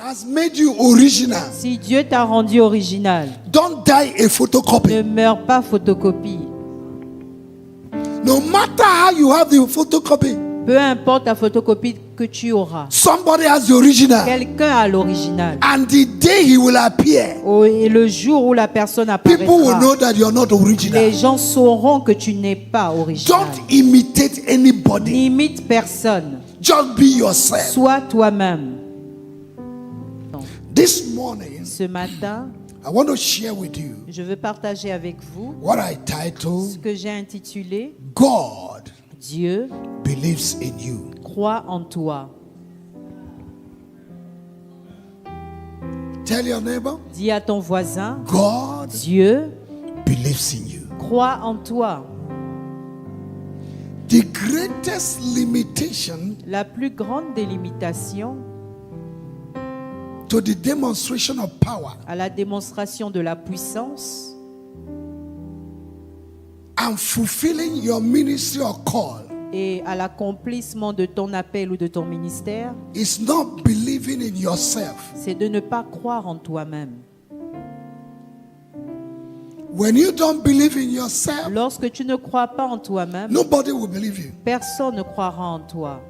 has made you original, Si Dieu t'a rendu original, don't die a photocopy. ne meurs pas photocopie. No matter how you have the photocopy, Peu importe la photocopie que tu auras, somebody has the original. quelqu'un a l'original. And the day he will appear, Et le jour où la personne people will apparaîtra, know that you're not original. les gens sauront que tu n'es pas original. Don't imitate anybody. N'imite personne. Just be yourself. Sois toi-même. This morning, Ce matin, I want to share with you je veux partager avec vous what I ce titled que j'ai intitulé God Dieu Believes in You. croit en toi. Tell your neighbor, Dis à ton voisin, God Dieu believes in you. croit en toi. The greatest limitation La plus grande délimitation to the demonstration of power à la démonstration de la puissance and fulfilling your ministry or call et à l'accomplissement de ton appel ou de ton ministère, is not believing in yourself. c'est de ne pas croire en toi-même. When you don't believe in yourself, Lorsque tu ne crois pas en toi-même, nobody will believe you. personne ne croira en toi.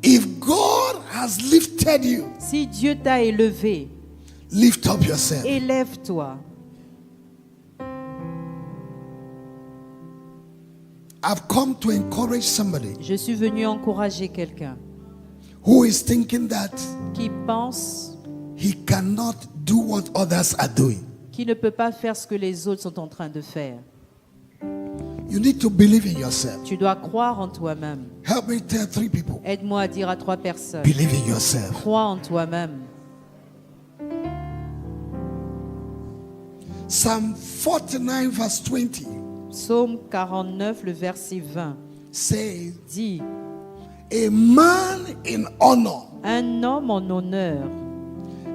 If God has lifted you, Si Dieu t'a élevé, lift up yourself. élève-toi. I've come to encourage somebody Je suis venu encourager quelqu'un who is thinking that qui pense he cannot do what others are doing. qu'il ne peut pas faire ce que les autres sont en train de faire. You need to believe in yourself. Tu dois croire en toi-même. Help me tell 3 people. Aide-moi à dire à 3 personnes. Believe in yourself. Crois en toi-même. Psalm 49 verse 20 Psaume 49, le verset 20 says, dit: a man in honor un homme en honneur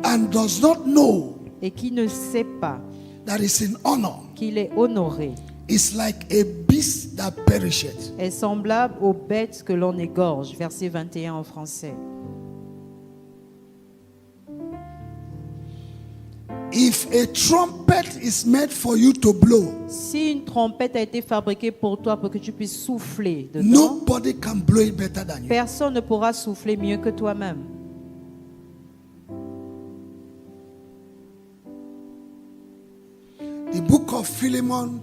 and does not know et qui ne sait pas that is in honor qu'il est honoré is like a beast that perisheth. est semblable aux bêtes que l'on égorge. Verset 21 en français. If a trumpet is made for you to blow, Si une trompette a été fabriquée pour toi pour que tu puisses souffler dedans, nobody can blow it better than you. personne ne pourra souffler mieux que toi-même. The book of Philemon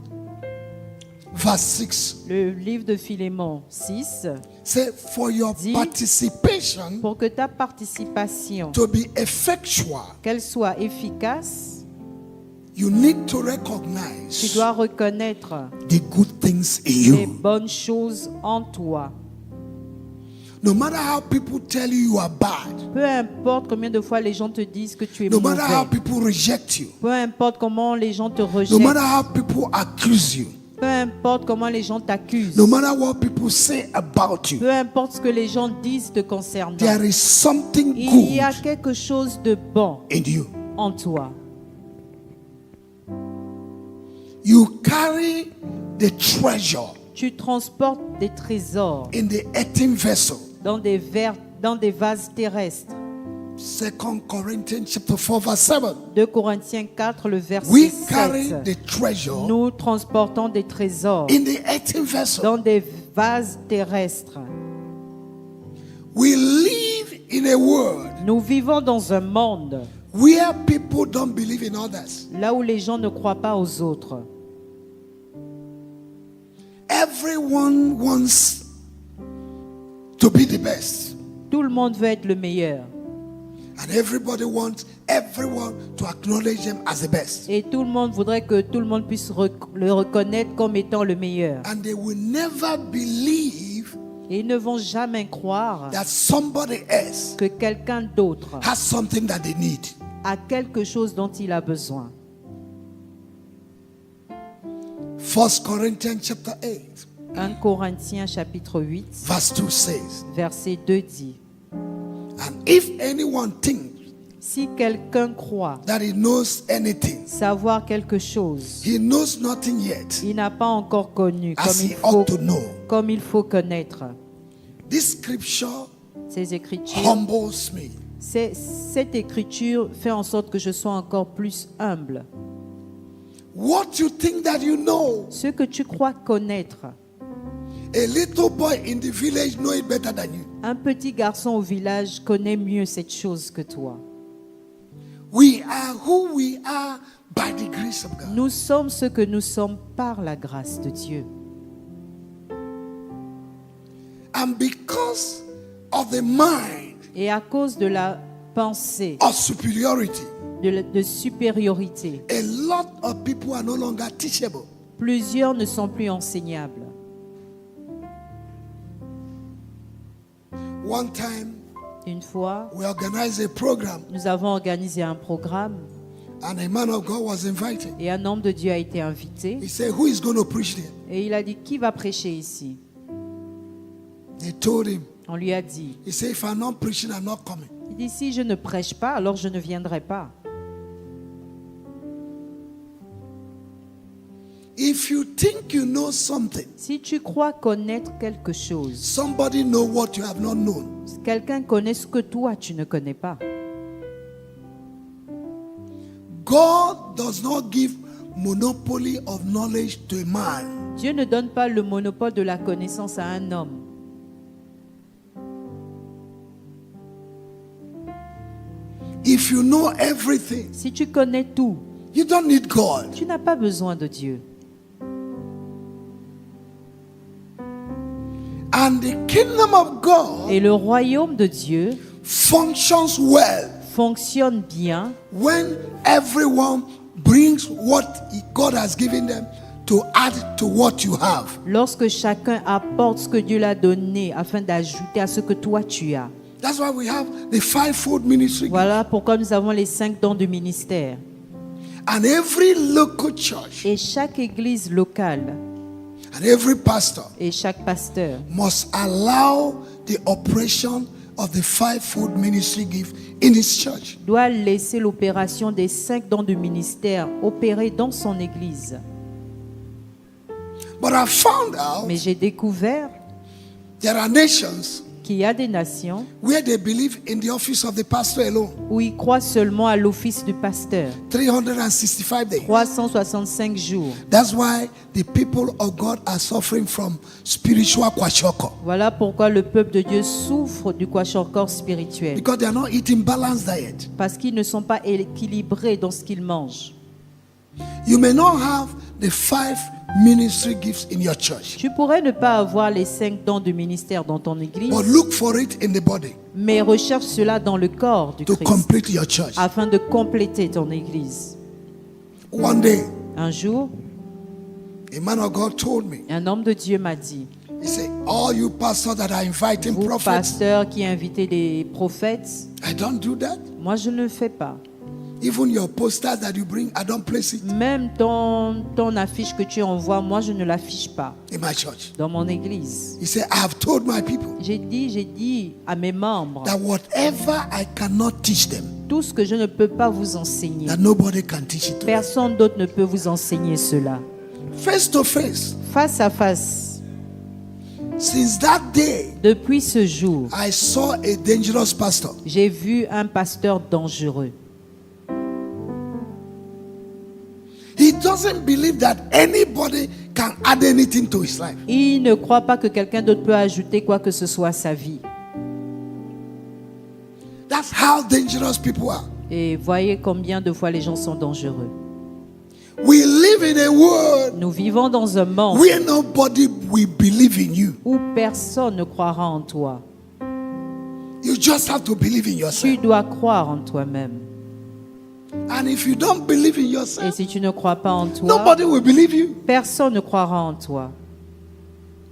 verse 6 Le livre de Philémon 6, say, for your Dit- participation pour que ta participation, to be effectual, qu'elle soit efficace, you need to tu recognize dois reconnaître the good things in les you. bonnes choses en toi. No matter how people tell you you are bad, Peu importe combien de fois les gens te disent que tu es no matter how mauvais, people reject you, peu importe comment les gens te no rejettent, matter how people accuse you, peu importe comment les gens t'accusent, no matter what people say about you, peu importe ce que les gens disent te concernant, there is something il y a good quelque chose de bon in you. en toi. You carry the treasure Tu transportes des trésors in the earthen vessel. dans des vases terrestres. 2 Corinthians chapter 4 verse 7. 2 Corinthiens 4, le verset We carry 7. the treasure Nous transportons des trésors in the earthen vessel. dans des vases terrestres. We live in a world Nous vivons dans un monde where people don't believe in others. là où les gens ne croient pas aux autres. Everyone wants to be the best. Tout le monde veut être le meilleur. And everybody wants everyone to acknowledge them as the best. Et tout le monde voudrait que tout le monde puisse le reconnaître comme étant le meilleur. And they will never believe Et ils ne vont jamais croire that somebody else que quelqu'un d'autre has something that they need. a quelque chose dont il a besoin. 1 Corinthians chapter 8 1 Corinthiens chapitre 8, verse 2 says, verset 2 dit: and if anyone thinks si quelqu'un croit that he knows anything, savoir quelque chose, he knows nothing yet il n'a pas encore connu as he ought to know. comme il faut connaître. This scripture Ces écritures, humbles me. cette écriture fait en sorte que je sois encore plus humble. What you think that you know, Ce que tu crois connaître, a little boy in the village know it better than you. un petit garçon au village connaît mieux cette chose que toi. We are who we are by the grace of God. Nous sommes ce que nous sommes par la grâce de Dieu. And because of the mind Et à cause de la pensée of superiority, de supériorité, a lot of people are no longer teachable. plusieurs ne sont plus enseignables. One time, Une fois, we organized a program, nous avons organisé un programme and a man of God was invited. et un homme de Dieu a été invité. He said, "Who is going to preach there?" Et il a dit, qui va prêcher ici? They told him. On lui a dit, He said, "If I'm not preaching, I'm not coming." il dit, si je ne prêche pas, alors je ne viendrai pas. If you think you know something, Si tu crois connaître quelque chose, somebody know what you have not known. quelqu'un connaît ce que toi tu ne connais pas. God does not give monopoly of knowledge to a man. Dieu ne donne pas le monopole de la connaissance à un homme. If you know everything, Si tu connais tout, you don't need God. tu n'as pas besoin de Dieu. And the kingdom of God Et le royaume de Dieu functions well fonctionne bien when everyone brings what God has given them to add to what you have. lorsque chacun apporte ce que Dieu l'a donné afin d'ajouter à ce que toi tu as. That's why we have the fivefold ministry. Voilà pourquoi nous avons les 5 dons du ministère. And every local church Et chaque église locale and every pastor et chaque pasteur must allow the operation of the fivefold ministry gift in his church. doit laisser l'opération des 5 dons du ministère opérer dans son église. But I found out Mais j'ai découvert there are nations qu'il y a des nations where they believe in the office of the pastor alone. où ils croient seulement à l'office du pasteur. 365 days. 365 jours. That's why the people of God are suffering from spiritual kwashoko. Voilà pourquoi le peuple de Dieu souffre du kwashiorkor spirituel. Because they are not eating balanced diet. Parce qu'ils ne sont pas équilibrés dans ce qu'ils mangent. You may not have the 5 ministry gifts in your church, Tu pourrais ne pas avoir les 5 dons du ministère dans ton église, but look for it in the body mais recherche cela dans le corps du to Christ complete your church. afin de compléter ton église. One day, Un jour, a man of God told me, un homme de Dieu m'a dit, he said, all you pastors that are inviting vous prophets, pasteurs qui invitez des prophètes, I don't do that. moi je ne le fais pas. Even your posters that you bring, I don't place it Même ton affiche que tu envoies, moi je ne l'affiche pas in my church. dans mon église. He said, I have told my people J'ai dit à mes membres, that whatever I cannot teach them, tout ce que je ne peux pas vous enseigner, that nobody can teach it to them. personne d'autre ne peut vous enseigner cela. Face to face. Face à face, Since that day, depuis ce jour, I saw a dangerous pastor. j'ai vu un pasteur dangereux. He doesn't believe that anybody can add anything to his life. Il ne croit pas que quelqu'un d'autre peut ajouter quoi que ce soit à sa vie. That's how dangerous people are. Et voyez combien de fois les gens sont dangereux. We live in a world Nous vivons dans un monde where nobody will believe in you. où personne ne croira en toi. You just have to believe in Tu yourself. dois croire en toi-même. And if you don't believe in Et yourself, si tu ne crois pas en toi, nobody will believe you. personne ne croira en toi.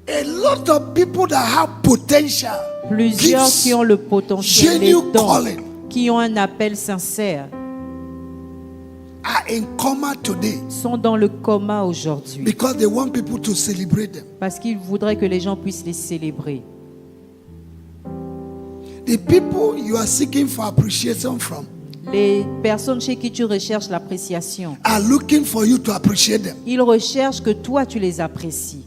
A lot of people that have potential, Plusieurs gifts, qui ont le potentiel, les genuine dons, calling, qui ont un appel sincère, are in coma today sont dans le coma aujourd'hui because they want people to celebrate them. parce qu'ils voudraient que les gens puissent les célébrer. The people you are seeking for appreciation from Les personnes chez qui tu recherches l'appréciation, are looking for you to appreciate them. ils recherchent que toi tu les apprécies.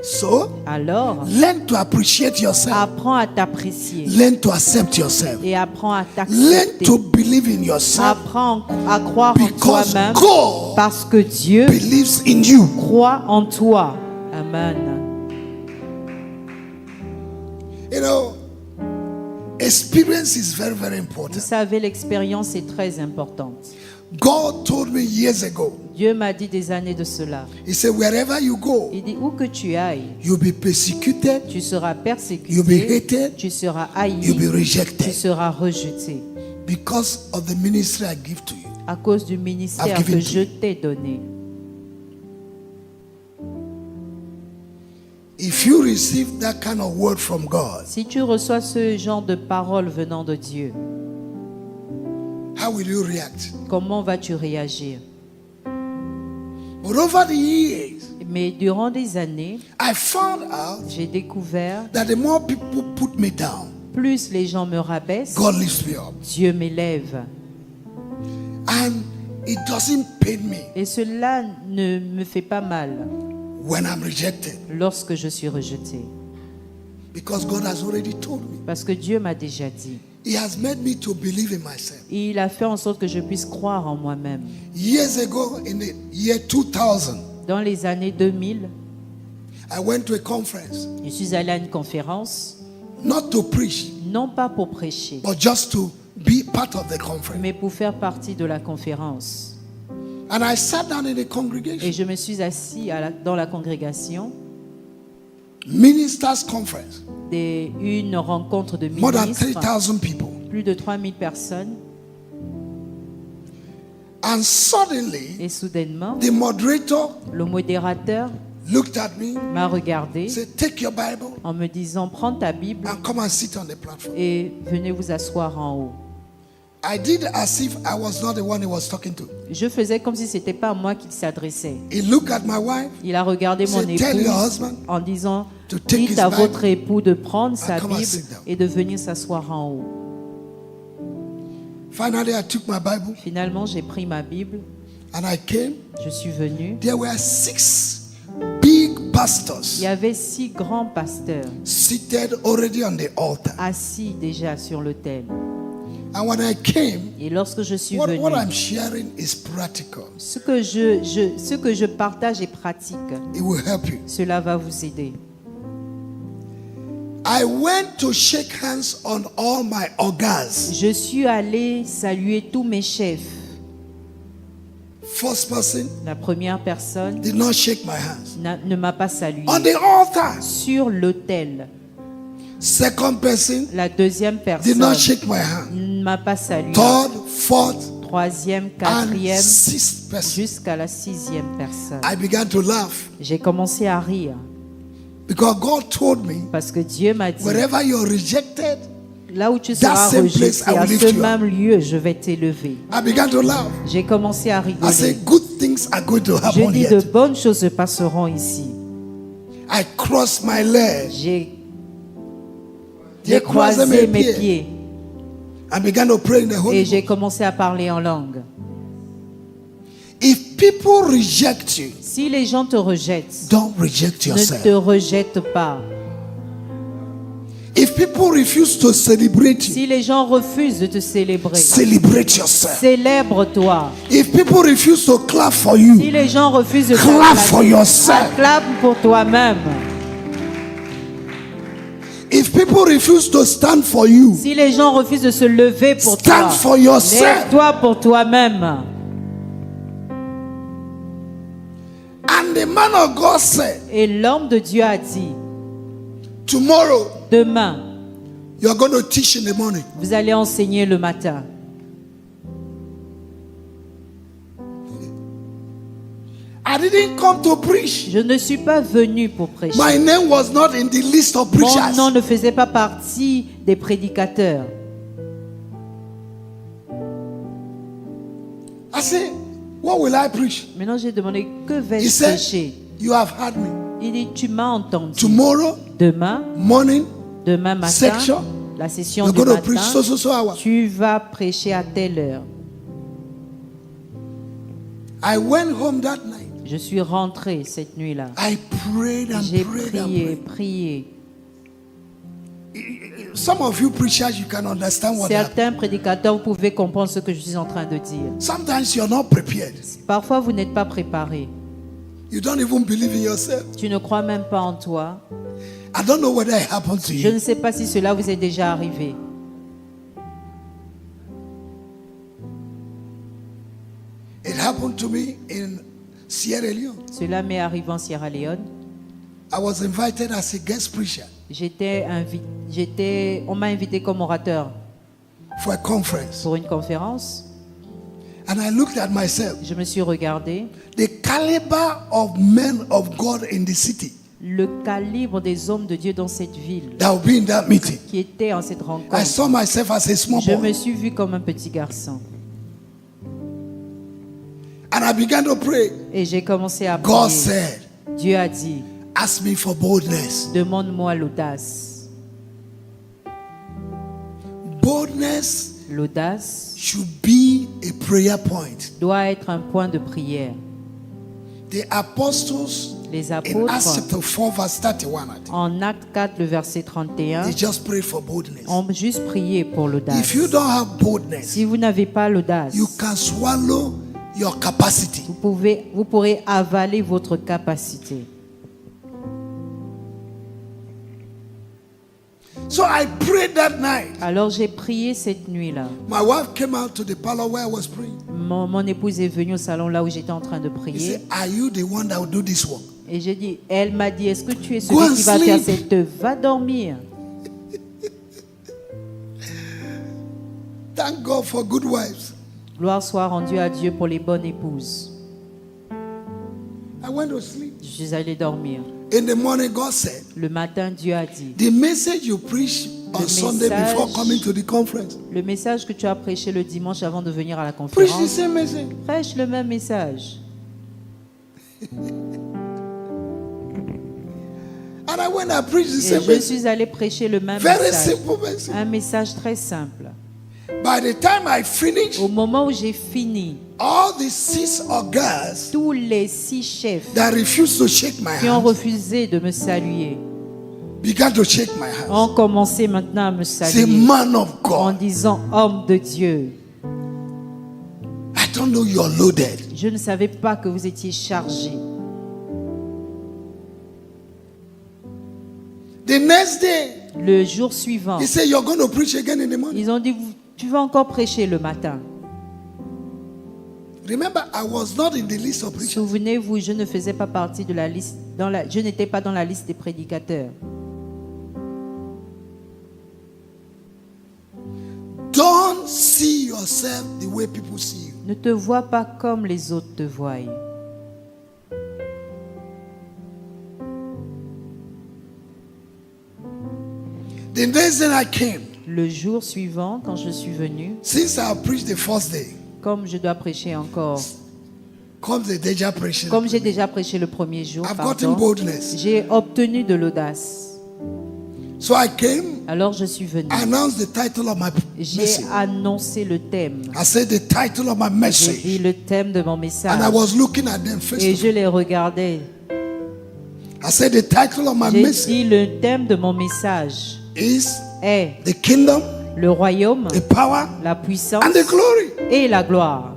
So, Alors, learn to appreciate yourself. apprends à t'apprécier Learn to accept yourself. et apprends à Learn t'accepter. to believe in yourself Apprends à croire en because toi-même God parce que Dieu believes in you. croit en toi. Amen. You know, experience is very, very Vous important. savez, l'expérience est très importante. God told me years ago, Dieu m'a dit des années de cela. He said, wherever you go, Il dit, où que tu ailles, you'll be persecuted, tu seras you'll be persécuté, hated, tu seras you'll be haï, tu rejected seras rejeté because of the ministry I give to you. à cause du ministère I've given que to je you. t'ai donné. If you receive that kind of word from God, Si tu reçois ce genre de paroles venant de Dieu, how will you react? comment vas-tu réagir? But over the years, Mais durant des années, I found out j'ai découvert, that the more people put me down, plus les gens me rabaissent, God lifts me up. Dieu m'élève. And it doesn't pain me Et cela ne me fait pas mal when I'm rejected lorsque je suis rejeté. because God has already told me. Parce que Dieu m'a déjà dit. He has made me to believe in myself. Et il a fait en sorte que je puisse croire en moi-même. Years ago, in the year 2000, Dans les années 2000, I went to a conference, je suis allé à une conférence, not to preach, non pas pour prêcher, but just to be part of the conference. mais pour faire partie de la conférence. And I sat down in the Et congregation, je me suis assis dans la congrégation, ministers' conference, une rencontre de more than ministres, 3,000 people. plus de 3000 personnes, And suddenly, et soudainement, the moderator le modérateur looked at me, m'a regardé said, "Take your Bible en me disant, prends ta Bible and come and sit on the platform." et venez vous asseoir en haut. I did as if I was not the one he was talking to. Je faisais comme si ce n'était pas à moi qu'il s'adressait. He looked at my wife, Il a regardé mon said, "Tell your épouse husband en disant, to take dites his à Bible votre époux de prendre sa and come and Bible sit down." et de venir s'asseoir en haut. Finally, I took my Bible Finalement, j'ai pris ma Bible, and I came. je suis venu. There were 6 big Il pastors y avait 6 grands pasteurs seated already on the altar. assis déjà sur l'autel. And when I came, Et lorsque je suis what venu, I'm sharing is practical. ce que je partage est pratique. It will help you. Cela va vous aider. I went to shake hands on all my organs. Je suis allé saluer tous mes chefs. First person La première personne did not shake my hands. ne m'a pas salué. On the altar, Sur l'autel, second person la deuxième did personne not shake my hand. ne m'a pas salué. Third, fourth, Troisième, and quatrième, sixth person. jusqu'à la 6e personne. I began to laugh J'ai commencé à rire because God told me, parce que Dieu m'a dit, wherever you're rejected, là où tu that seras same rejeté, place, I à will lift ce you up. même lieu, je vais t'élever. I began to laugh. J'ai commencé à I rigoler. said, good things are going to Je happen dis, de yet. bonnes choses se passeront ici. I crossed my leg. J'ai croisé mes pieds I began to pray in the Holy et Ghost. j'ai commencé à parler en langue. If people reject you, Si les gens te rejettent, don't reject ne yourself. te rejette pas. If people refuse to celebrate you, Si les gens refusent de te célébrer, celebrate yourself. célèbre-toi. If people refuse to clap for Si you, les gens refusent de clap for t'acclamer, yourself. acclame pour toi-même. If people refuse to stand for you, Si les gens refusent de se lever pour stand toi, for yourself. lève-toi pour toi-même. And the man of God said, Et l'homme de Dieu a dit, tomorrow demain, you are going to teach in the morning. vous allez enseigner le matin. I didn't come to preach. Je ne suis pas venu pour prêcher. My name was not in the list of Mon preachers. nom ne faisait pas partie des prédicateurs. I said, what will I preach? Maintenant, j'ai demandé, que He vais-je said, prêcher? you have heard me. Il dit, tu m'as entendu. Tomorrow Demain morning, matin, section, la session you're du going to preach matin, so hour. tu vas prêcher à telle heure. I went home that night. Je suis rentré cette nuit-là. I prayed and J'ai prayed and prié, prayed. prié. Some of you preachers, you can understand what happened. Certains prédicateurs, vous pouvez comprendre ce que je suis en train de dire. Sometimes you're not prepared. Parfois, vous n'êtes pas préparé. You don't even believe in yourself. Tu ne crois même pas en toi. I don't know whether it happened to Je you. ne sais pas si cela vous est déjà arrivé. It happened to me in Sierra Leone. Cela m'est arrivé en Sierra Leone. I was invited as a guest preacher On m'a invité comme orateur for a conference. pour une conférence. And I looked at myself. Je me suis regardé. The caliber of men of God in the city Le calibre des hommes de Dieu dans cette ville that will be in that meeting. qui était en cette I rencontre. saw myself as a small Je me boy. suis vu comme un petit garçon. And I began to pray. Et j'ai commencé à God prier. said, Dieu a dit, ask me for boldness. demande-moi l'audace. Boldness L'audace should be a prayer point. doit être un point de prière. The apostles Les in Acts apôtres, chapter 4 verse 31, I think, en Acte 4, le verset 31, they just prayed for boldness. ont juste prié pour l'audace. If you don't have boldness, Si vous n'avez pas l'audace, you can swallow your capacity. vous pourrez avaler votre capacité. So I prayed that night. Alors j'ai prié cette nuit-là. My wife came out to the parlor where I was praying. Mon épouse est venue au salon là où j'étais en train de He prier. said, are you the one that will do this work? Et j'ai dit, elle m'a dit, est-ce que tu es Go celui and qui va faire sleep. cette œuvre? Va dormir. Thank God for good wives. Gloire soit rendue à Dieu pour les bonnes épouses. I went to sleep. Je suis allée dormir. In the morning, God said, Le matin, Dieu a dit, the message you preach on Le Sunday before message- coming to the conference, le message que tu as prêché le dimanche avant de venir à la preach the conférence, same message. prêche le même message. And I went and preached the Et same je message. suis allée prêcher le même Very message. simple message. Un message très simple. By the time I finished, Au moment où j'ai fini, all the 6 girls tous les 6 chefs that refused to shake my qui ont hand refusé de me saluer began to shake my hand. ont commencé maintenant à me Say, saluer man of en God, disant homme de Dieu. I don't know you're loaded. Je ne savais pas que vous étiez chargé. The next day, Le jour suivant, he said, you're going to preach again in the morning. ils ont dit tu vas encore prêcher le matin. Remember, I was not in the list of preachers. Souvenez-vous, je ne faisais pas partie de la liste, je n'étais pas dans la liste des prédicateurs. Don't see yourself the way people see you. Ne te vois pas comme les autres te voient. The next day I came, Le jour suivant, quand je suis venu, since I preached the first day, comme je dois prêcher encore, comes the deja preaching. comme j'ai déjà prêché le premier jour, I've gotten pardon, boldness. j'ai obtenu de l'audace. So I came, Alors je suis venu. announced the title of my J'ai message. annoncé le thème. I said the title of my J'ai message. dit le thème de mon And I message. was looking at them face Et to je les regardais. I said the title of my J'ai message dit le thème de mon message is est the kingdom, le royaume, the power, la puissance and the glory. et la gloire.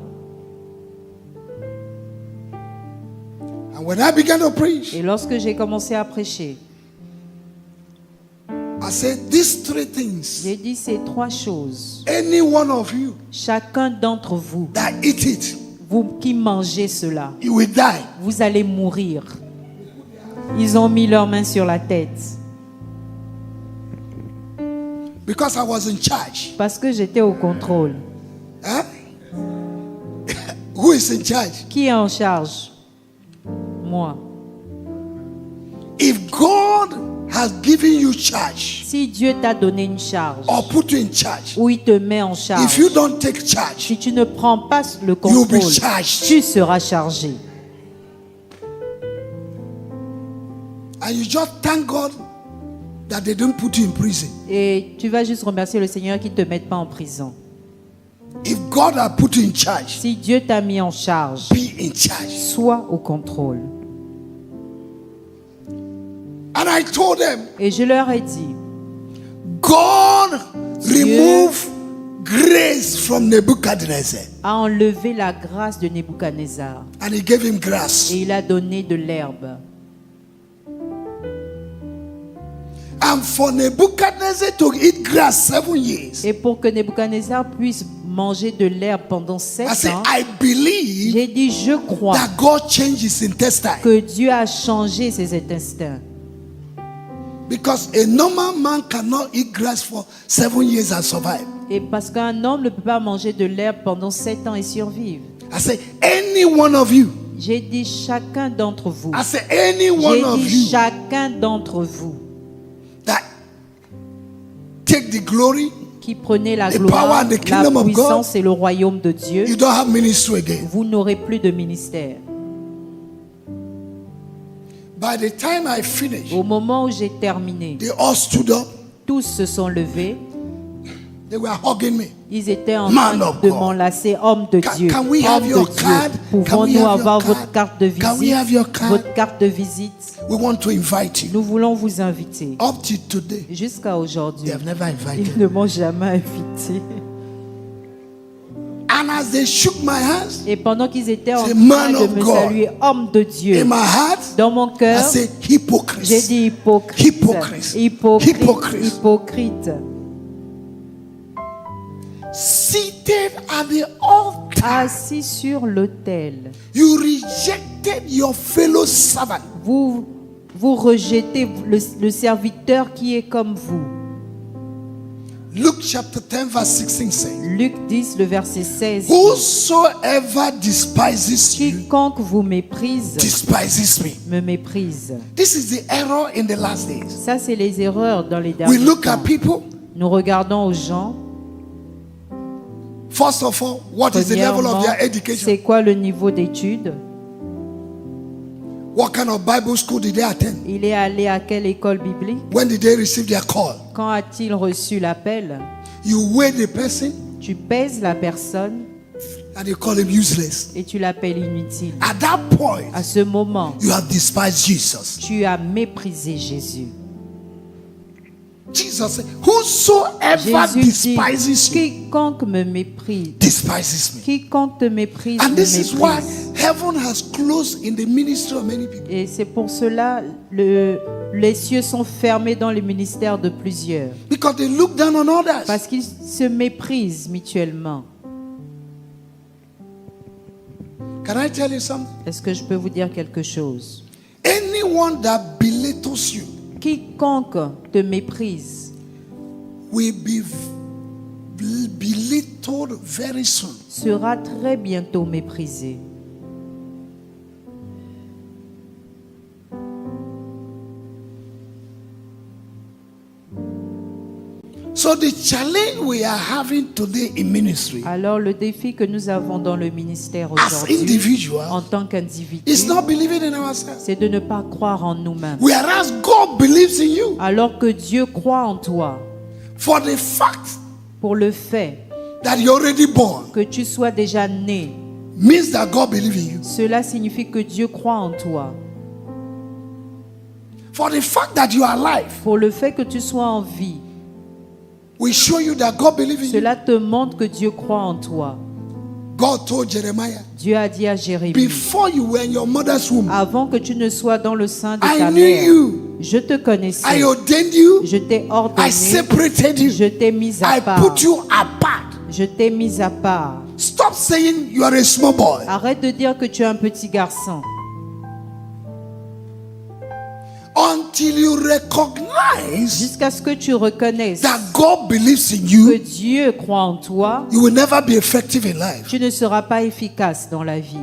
And when I began to preach, Et lorsque j'ai commencé à prêcher, I said these 3 things, j'ai dit ces 3 choses. any one of you Chacun d'entre vous, that eat it, vous qui mangez cela, you will die. vous allez mourir. Ils ont mis leurs mains sur la tête Because I was in charge. parce que j'étais au contrôle. Huh? Who is in charge? Qui est en charge? Moi. If God has given you charge Si Dieu t'a donné une charge or put you in charge, ou il te met en if charge, you don't take charge, si tu ne prends pas le you'll be contrôle, charged. tu seras chargé. And you just thank God that they don't put you in prison. Et tu vas juste remercier le Seigneur qui ne te mette pas en prison. If God had put you in charge, Si Dieu t'a mis en charge, be in charge. sois au contrôle. And I told them, Et je leur ai dit, God remove grace from Nebuchadnezzar. a enlevé la grâce de Nebuchadnezzar And he gave him grass. et il a donné de l'herbe. And for Nebuchadnezzar to eat grass 7 years, Et pour que Nebuchadnezzar puisse manger de l'herbe pendant 7 I said, ans, I believe j'ai dit, je crois that God changed his intestine. que Dieu a changé ses intestins. Because a normal man cannot eat grass for 7 years and survive. Et parce qu'un homme ne peut pas manger de l'herbe pendant 7 ans et survivre. I said, any one of you. J'ai dit chacun d'entre vous. I said, any one J'ai of dit you chacun d'entre vous that take the glory, qui prenez la the gloire, power and the kingdom la of God. puissance et le royaume de Dieu, you don't have ministry again. vous n'aurez plus de ministère. By the time I finished, Au moment où j'ai terminé, they all stood up. tous se sont levés. They were hugging me. Ils étaient en Man train of de God. m'enlacer, homme de Dieu, Can we homme have de your Dieu. card? Can we Pouvons-nous have avoir your votre card? carte de Can we have your visite? card? Votre carte de visite. We want to invite you. Nous voulons vous inviter. Up to today, Jusqu'à they aujourd'hui, have never ils invited. ne m'ont jamais invité. And as they shook my hands, Et pendant qu'ils étaient en Say, train man de of me God. saluer, homme de Dieu, in my heart, dans mon I cœur, said, j'ai hypocrite. dit hypocrite. Hypocrite. Hypocrite. Hypocrite. Hypocrite. Seated at the altar, Assis sur l'autel, you rejected your fellow servant. vous rejetez le serviteur qui est comme vous. Luke chapter 10, verse 16 says, Luc 10, le verset 16. whosoever despises you, Quiconque vous méprise, despises me. me méprise. This is the error in the last days. Ça, c'est les erreurs dans les We derniers look at temps. people. Nous regardons aux gens. First of all, what is the level of Premièrement, their education? c'est quoi le niveau d'études? What kind of Bible school did they attend? Il est allé à quelle école biblique? When did they receive their call? Quand a-t-il reçu l'appel? You weigh the person Tu pèses la personne and you call him useless. et tu l'appelles inutile. At that point, À ce moment, you have despised Jesus. tu as méprisé Jésus. Jesus said, whosoever Jésus despises dit, you, quiconque me méprise, despises me. quiconque te méprise, And me this is why méprise. heaven has closed in the ministry of many people. Et c'est pour cela les cieux sont fermés dans les ministères de plusieurs. Because they look down on others. Parce qu'ils se méprisent mutuellement. Can I tell you something? Est-ce que je peux vous dire quelque chose? Anyone that belittles you Quiconque te méprise will be belittled very soon. sera très bientôt méprisé. So the challenge we are having today in ministry Alors le défi que nous avons dans le ministère as aujourd'hui, en individual tant qu'individu, is not believing in ourselves. c'est de ne pas croire en nous-mêmes. Whereas God believes in you. Alors que Dieu croit en toi, For the fact pour le fait that you're already born que tu sois déjà né, means that God believes in you. cela signifie que Dieu croit en toi. For the fact that you are alive Pour le fait que tu sois en vie, will show you that God believes in you. cela te montre que Dieu croit en toi. God told Jeremiah, Dieu a dit à Jérémie, before you were in your mother's womb, avant que tu ne sois dans le sein de I ta knew mère, you. je te I connaissais, ordained you. je t'ai I ordonné, separated you. je t'ai mis à I part, put you apart. je t'ai mis à part. Stop saying you are a small boy. Arrête de dire que tu es un petit garçon. Until you recognize Jusqu'à ce que tu reconnaisses that God believes in que you, Dieu croit en toi, you will never be effective in life. tu ne seras pas efficace dans la vie.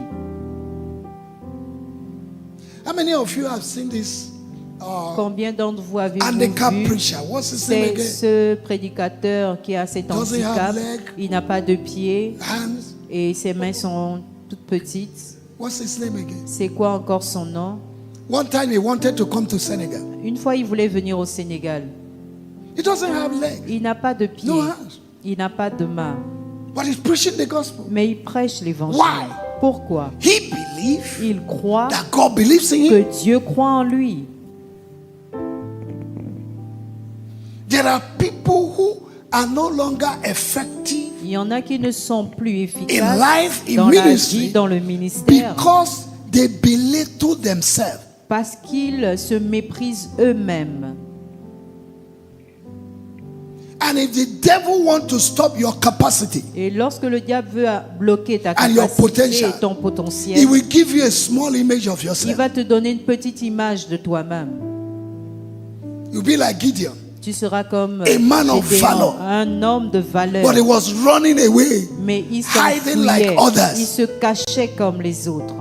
How many of you have seen this Combien d'entre vous avez-vous handicap vu preacher? What's his name c'est again? ce prédicateur qui a cet Doesn't have handicap, leg. il n'a pas de pieds Hands. et ses mains sont toutes petites. What's his name again? C'est quoi encore son nom? One time he wanted to come to Senegal. Une fois, il voulait venir au Sénégal. He doesn't have legs, Il n'a pas de pieds. no hands. Il n'a pas de main. But he's preaching the gospel. Mais il prêche l'évangile. Why? Pourquoi? He believes Il croit that God believes in him. que Dieu croit en lui. There are people who are no longer effective Il y en a qui ne sont plus in efficaces life, in dans la vie, ministry, dans le ministère, because they belittle themselves. parce qu'ils se méprisent eux-mêmes. And if the devil wants to stop your capacity, Et lorsque le diable veut bloquer ta And your capacité potential. et ton he potentiel, will give you a small image of il yourself. va te donner une petite image de toi-même. You'll be like Gideon, Tu seras comme A man of Gédéon, valor. un homme de valeur. but he was running away. Mais il hiding like s'enfuyait, others. il se cachait comme les autres.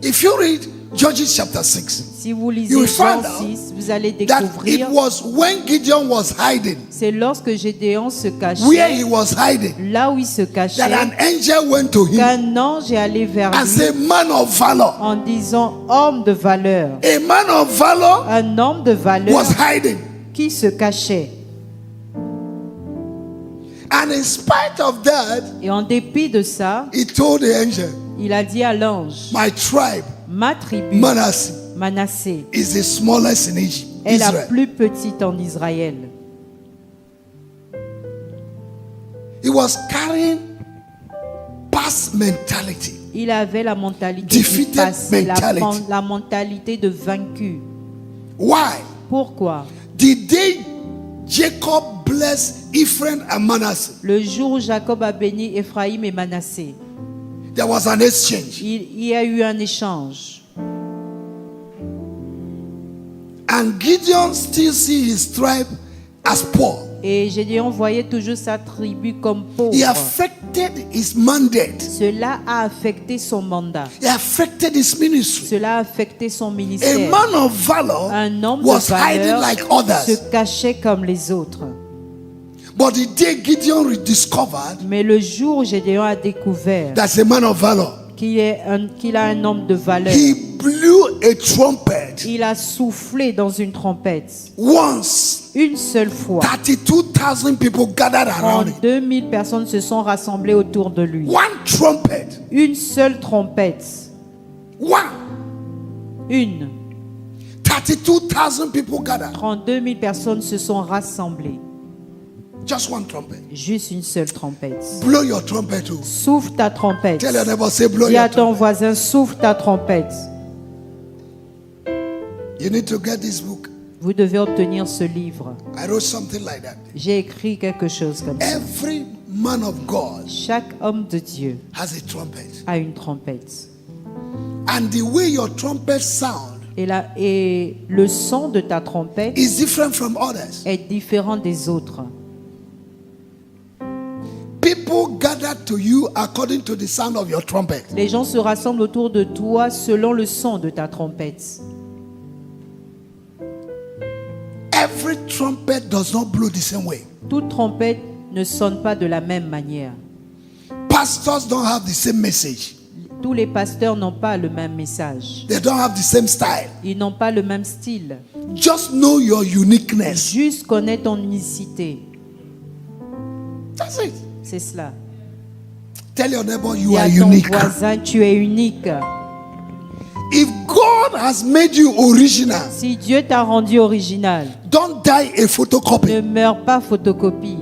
If you read Judges chapter 6, Si vous lisez You will Jean find out 6, vous allez that it découvrir, was when Gideon was hiding, c'est lorsque Gédéon se where cachait, he was hiding, là où il se cachait, that an angel went to him qu'un ange est allé vers and lui said, "Man of valor." en disant homme de valeur. A man of valor Un homme de valeur was hiding. qui se cachait. And in spite of that, Et en dépit de ça, he told the angel, il a dit à l'ange, "My tribe, ma tribu, Manasseh, Manassé, is the smallest in Egypt." est la Israel. plus petite en Israël. He was carrying past mentality. Il avait la mentalité Defeated du passé, mentality. la mentalité de vaincu. Why? Pourquoi? The day Jacob blessed Ephraim and Manasseh, Le jour où Jacob a béni Ephraïm et Manassé, there was an exchange. il y a eu un échange. And Gideon still see his tribe as poor. Et Gédéon voyait toujours sa tribu comme He pauvre. affected his mandate. Cela a affecté son mandat. He affected his ministry. Cela a affecté son A ministère. man of valor Un homme de was hiding valeur like se others. cachait comme les autres. But the day Gideon rediscovered Mais le jour où Gédéon a découvert that's a man of valor, qu'il a un homme de valeur, he blew a trumpet il a soufflé dans une trompette. once. Une seule fois, 32,000 people gathered around him. 2000 personnes se sont rassemblées autour de lui. One trumpet. Une seule trompette. One. Une. 32,000 people gathered. 32 000 personnes se sont rassemblées. Just one trumpet. Juste une seule trompette. Blow your trumpet too. Souffle ta trompette. Tell your neighbor, say blow Dis your à ton trumpet. voisin, souffle ta trompette. You need to get this book. Vous devez obtenir ce livre. I wrote something like that. J'ai écrit quelque chose comme ça. Every man of God Chaque homme de Dieu has a trumpet. a une trompette. And the way your trumpet sound Et le son de ta trompette is different from others. est différent des autres. People gather to you according to the sound of your trumpet. Les gens se rassemblent autour de toi selon le son de ta trompette. Every trumpet does not blow the same way. Toute trompette ne sonne pas de la même manière. Pastors don't have the same message. Tous les pasteurs n'ont pas le même message. They don't have the same style. Ils n'ont pas le même style. Just know your uniqueness. Juste connais ton unicité. That's it. C'est cela. Tell your neighbor you Dis à are ton unique. voisin, tu es unique. If God has made you original, Si Dieu t'a rendu original, don't die a ne photocopy. meurs pas photocopie.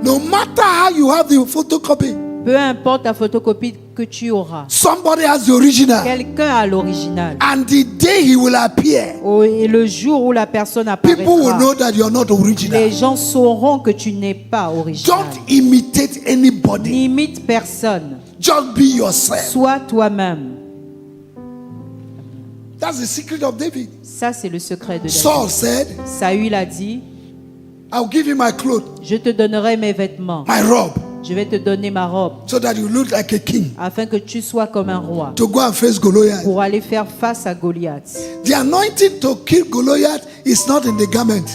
No matter how you have the photocopy, Peu importe la photocopie que tu auras. somebody has the original. Quelqu'un a l'original. And the day he will appear, Et le jour où la personne people will apparaîtra, know that you are not original. les gens sauront que tu n'es pas original. Don't imitate anybody. N'imite personne. Just be yourself. Sois toi-même. That's the secret of David. Ça, c'est le secret de Saul David. said, Saül a dit, I'll give you my clothes, je te donnerai mes vêtements. my robe, Je vais te donner ma robe so that you look like a king afin que tu sois comme un roi to go and face Goliath. pour aller faire face à Goliath. The anointing to kill Goliath is not in the garment.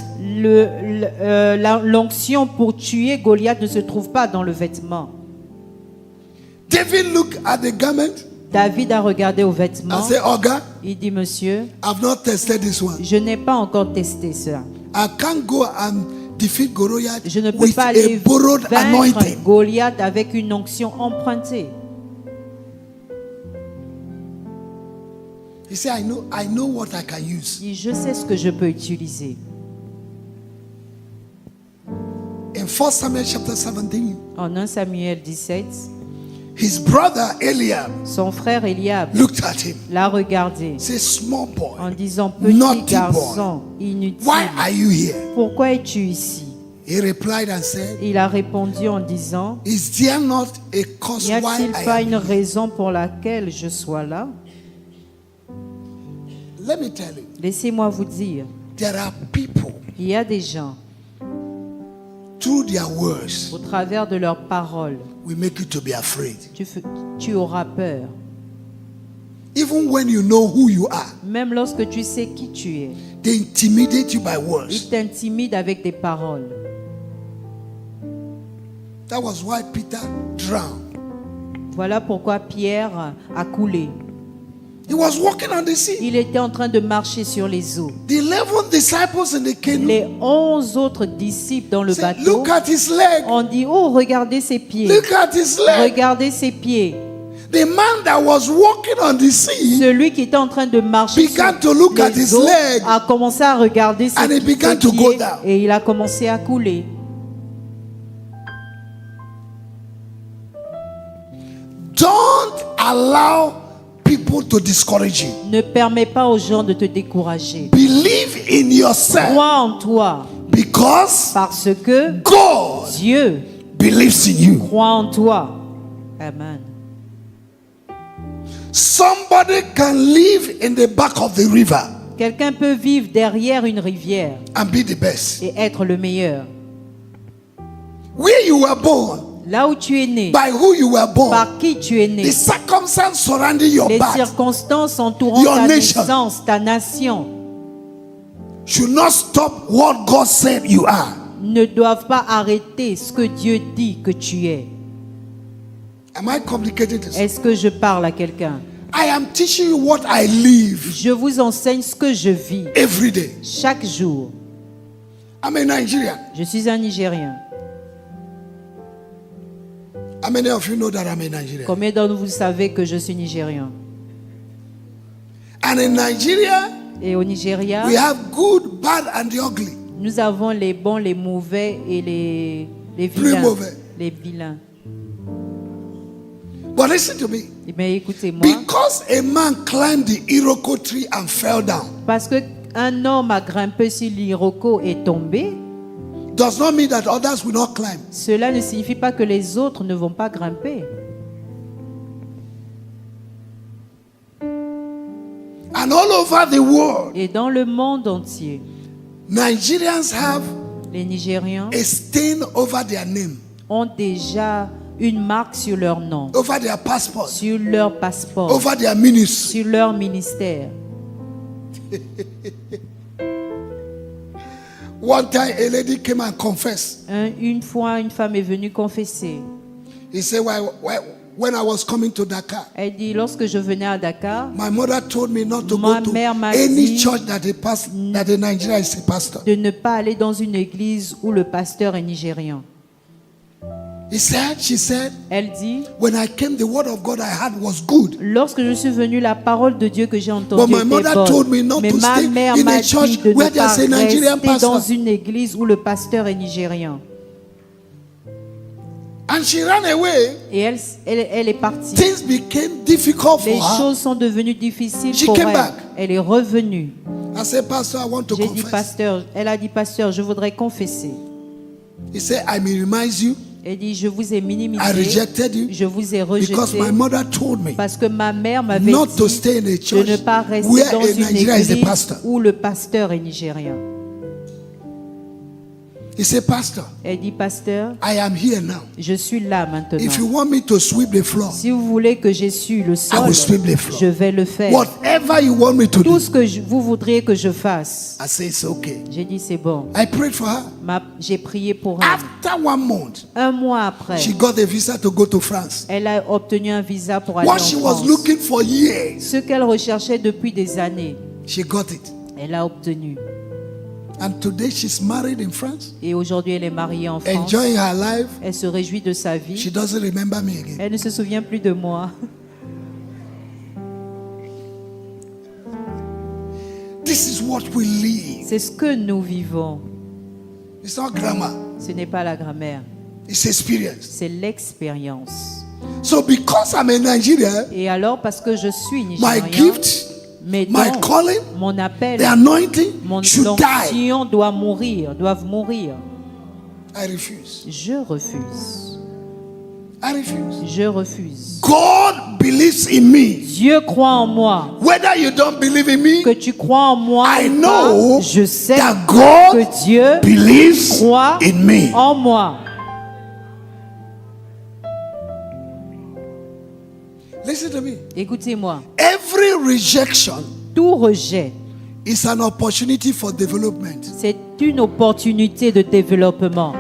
L'onction pour tuer Goliath ne se trouve pas dans le vêtement. David looked at the garment David a regardé aux vêtements. and said, Oga, Il dit, monsieur, I've not tested this one. je n'ai pas encore testé ça. I can't go and defeat Goliath Je ne peux with pas a aller borrowed vaincre anointing. Goliath avec une onction empruntée. He said, I know what I can use. Il dit, je sais ce que je peux utiliser. In 1 Samuel chapter 17, En 1 Samuel 17, his brother Eliab son frère Eliab looked at him. l'a regardé Say, small en boy, disant, petit naughty garçon, boy, inutile, why are you here? pourquoi es-tu ici? He replied and said, Il a répondu en disant, is there not a cause n'y why a-t-il I pas am une here? raison pour laquelle je sois là? Let me tell you, Laissez-moi vous dire, there are people il y a des gens, through their words au travers de leurs paroles, will make you to be afraid. tu auras peur. Even when you know who you are, Même lorsque tu sais qui tu es, they intimidate you by ils words. t'intimident avec des paroles. That was why Peter drowned. Voilà pourquoi Pierre a coulé. He was walking on the sea. Il était en train de marcher sur les eaux. The 11 disciples in the canoe Les 11 autres disciples dans le said, bateau look at his leg. ont dit, oh, regardez ses pieds. Look at his leg. Regardez ses pieds. The man that was walking on the sea Celui qui était en train de marcher began sur to look at les his eaux leg a commencé à regarder ses, and he began ses to go pieds down. et il a commencé à couler. Don't allow people to discourage you. Ne permets pas aux gens de te décourager. Believe in yourself Crois en toi because parce que God Dieu believes in you. croit en toi. Amen. Somebody can live in the back of the river Quelqu'un peut vivre derrière une rivière and be the best. et être le meilleur. Where you were born, Là où tu es né, by who you were born, par qui tu es né, the circumstance surrounding your les birth circonstances entourant Your ta nation. naissance, ta nation, should not stop what God said you are. ne doivent pas arrêter ce que Dieu dit que tu es. Am I complicating this? Est-ce que je parle à quelqu'un? I am teaching you what I live Je vous enseigne ce que je vis every day. chaque jour. I'm a Nigerian. Je suis un Nigérien. How many of you know that I'm a Nigerian? Combien d'entre vous savez que je suis Nigérien? And in Nigeria, Et au Nigeria, we have good, bad, and the ugly. nous avons les bons, les mauvais et les Plus vilains. mauvais. Les vilains. But listen to me. Mais écoutez-moi, Because a man climbed the Iroko tree and fell down, parce qu'un homme a grimpé sur l'Iroko et tombé, does not mean that others will not climb. cela ne signifie pas que les autres ne vont pas grimper. And all over the world, Et dans le monde entier, Nigerians have les Nigérians a stain over their name, ont déjà une marque sur leur nom, over their passport, sur leur passeport, over their ministry. sur leur ministère. One time, a lady came and confessed. Une fois, une femme est venue confesser. He said, when I was coming to Dakar, Elle dit, lorsque je venais à Dakar, my mother told me not to Ma go to mère m'a any dit- church that a Nigerian is a pastor. de ne pas aller dans une église où le pasteur est nigérian. She said, Elle dit, when I came, the word of God I had was good. lorsque je suis venue, la parole de Dieu que j'ai But entendue my était mother told me bonne. not Mais to ma stay mère in m'a a church dit de where ne pas there's a Nigerian rester pastor. dans une église où le pasteur est nigérian. And she ran away. Et elle est partie. Things became difficult for Les her. choses sont devenues difficiles She pour came elle. back. Elle est revenue. I said, Pastor, I want to J'ai dit, confess. pasteur, elle a dit, pasteur, je voudrais confesser. He said, I minimize you. Elle dit, je vous ai I minimisé, rejected you je vous ai because rejeté my mother told me parce que ma mère m'avait not to dit stay in a de church ne pas rester where dans a une Nigerian is the église pastor. où le pasteur est nigérien. He said, Pastor, Elle dit, pasteur, I am here now. je suis là maintenant. If you want me to sweep the floor, Si vous voulez que j'essuie le I sol, will sweep the floor. je vais le faire. Whatever you want me to do, Tout ce que vous voudriez que je fasse. I say it's okay. J'ai dit, c'est bon. I prayed for her. J'ai prié pour elle. After 1 month, Un mois après, she got a visa to go to France. elle a obtenu un visa pour aller en What she was France. looking for years, Ce qu'elle recherchait depuis des années, she got it. elle a obtenu. And today she's married in France, Et aujourd'hui, elle est mariée en France. enjoying her life. Elle se réjouit de sa She vie. doesn't remember me again. Elle ne se souvient plus de moi. This is what we live. C'est ce que nous vivons. It's not grammar, Ce n'est pas la grammaire, it's experience. c'est l'expérience. So because I'm a Nigerian, Et alors, parce que je suis my nigérien, gift, mes my dons, calling, mon appel, the anointing mon should die. onction doivent mourir. I refuse. Je refuse. I refuse. Je refuse. God believes in me. Dieu croit en moi. Whether you don't believe in me, Que tu crois en moi I ou know pas, je sais that God que Dieu believes croit in me. en moi. Listen to me. Écoutez-moi. Every rejection Tout rejet, is an opportunity for development. c'est une opportunité de développement.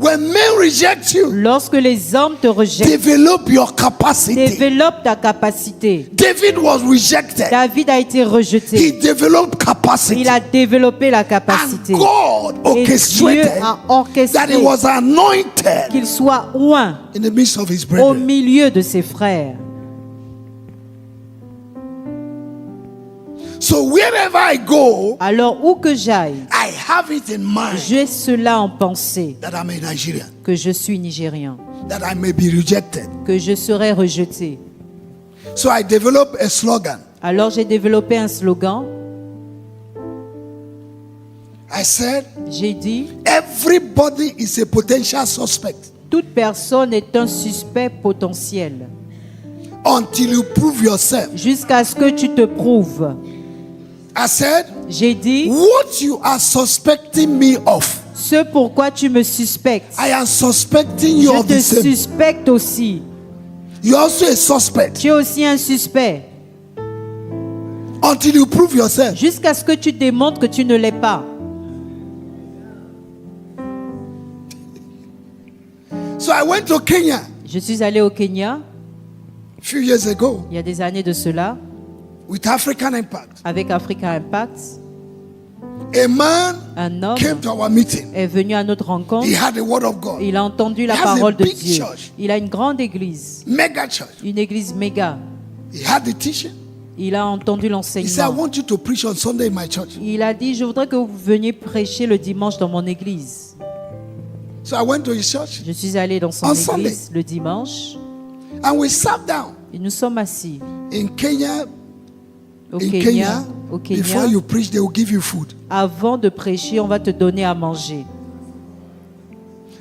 When men reject you, Lorsque les hommes te rejettent, develop your capacity. développe ta capacité. David was rejected. David a été He rejeté. developed capacity. Il a développé la And capacité. God Et Dieu orchestrated a that he orchestré was anointed qu'il soit oint in the midst of his au brethren. milieu de ses frères. So wherever I go, Alors où que j'aille, I have it in mind j'ai cela en pensée, that I'm a Nigerian, que je suis nigérien, that I may be rejected. que je serai rejeté. So I develop a slogan. Alors j'ai développé un slogan. I said, J'ai dit, everybody is a potential suspect toute personne est un suspect potentiel until you prove yourself. jusqu'à ce que tu te prouves. I said, J'ai dit, what you are suspecting me of, ce pourquoi tu me suspectes, I am suspecting you je of te the same. suspecte aussi. You're also a suspect Tu es aussi un suspect until you prove yourself. jusqu'à ce que tu démontres que tu ne l'es pas. So I went to Kenya Je suis allé au Kenya a few years ago il y a des années de cela with African Impact. avec Africa Impact. A man Un homme came to our meeting. est venu à notre rencontre. He had the word of God. Il a entendu la He has parole a de big Dieu. church. Il a une grande église, Mega church. une église méga. He had the teaching. Il a entendu He said, I l'enseignement. want you to preach on Sunday in my church. Il a dit, je voudrais que vous veniez prêcher le dimanche dans mon église. So I went to his church Je suis allé dans son On église Sunday. le dimanche and we sat down et nous sommes assis in Kenya. au In Kenya. Kenya, Au before Kenya, you preach, they will give you food. avant de prêcher, on va te donner à manger.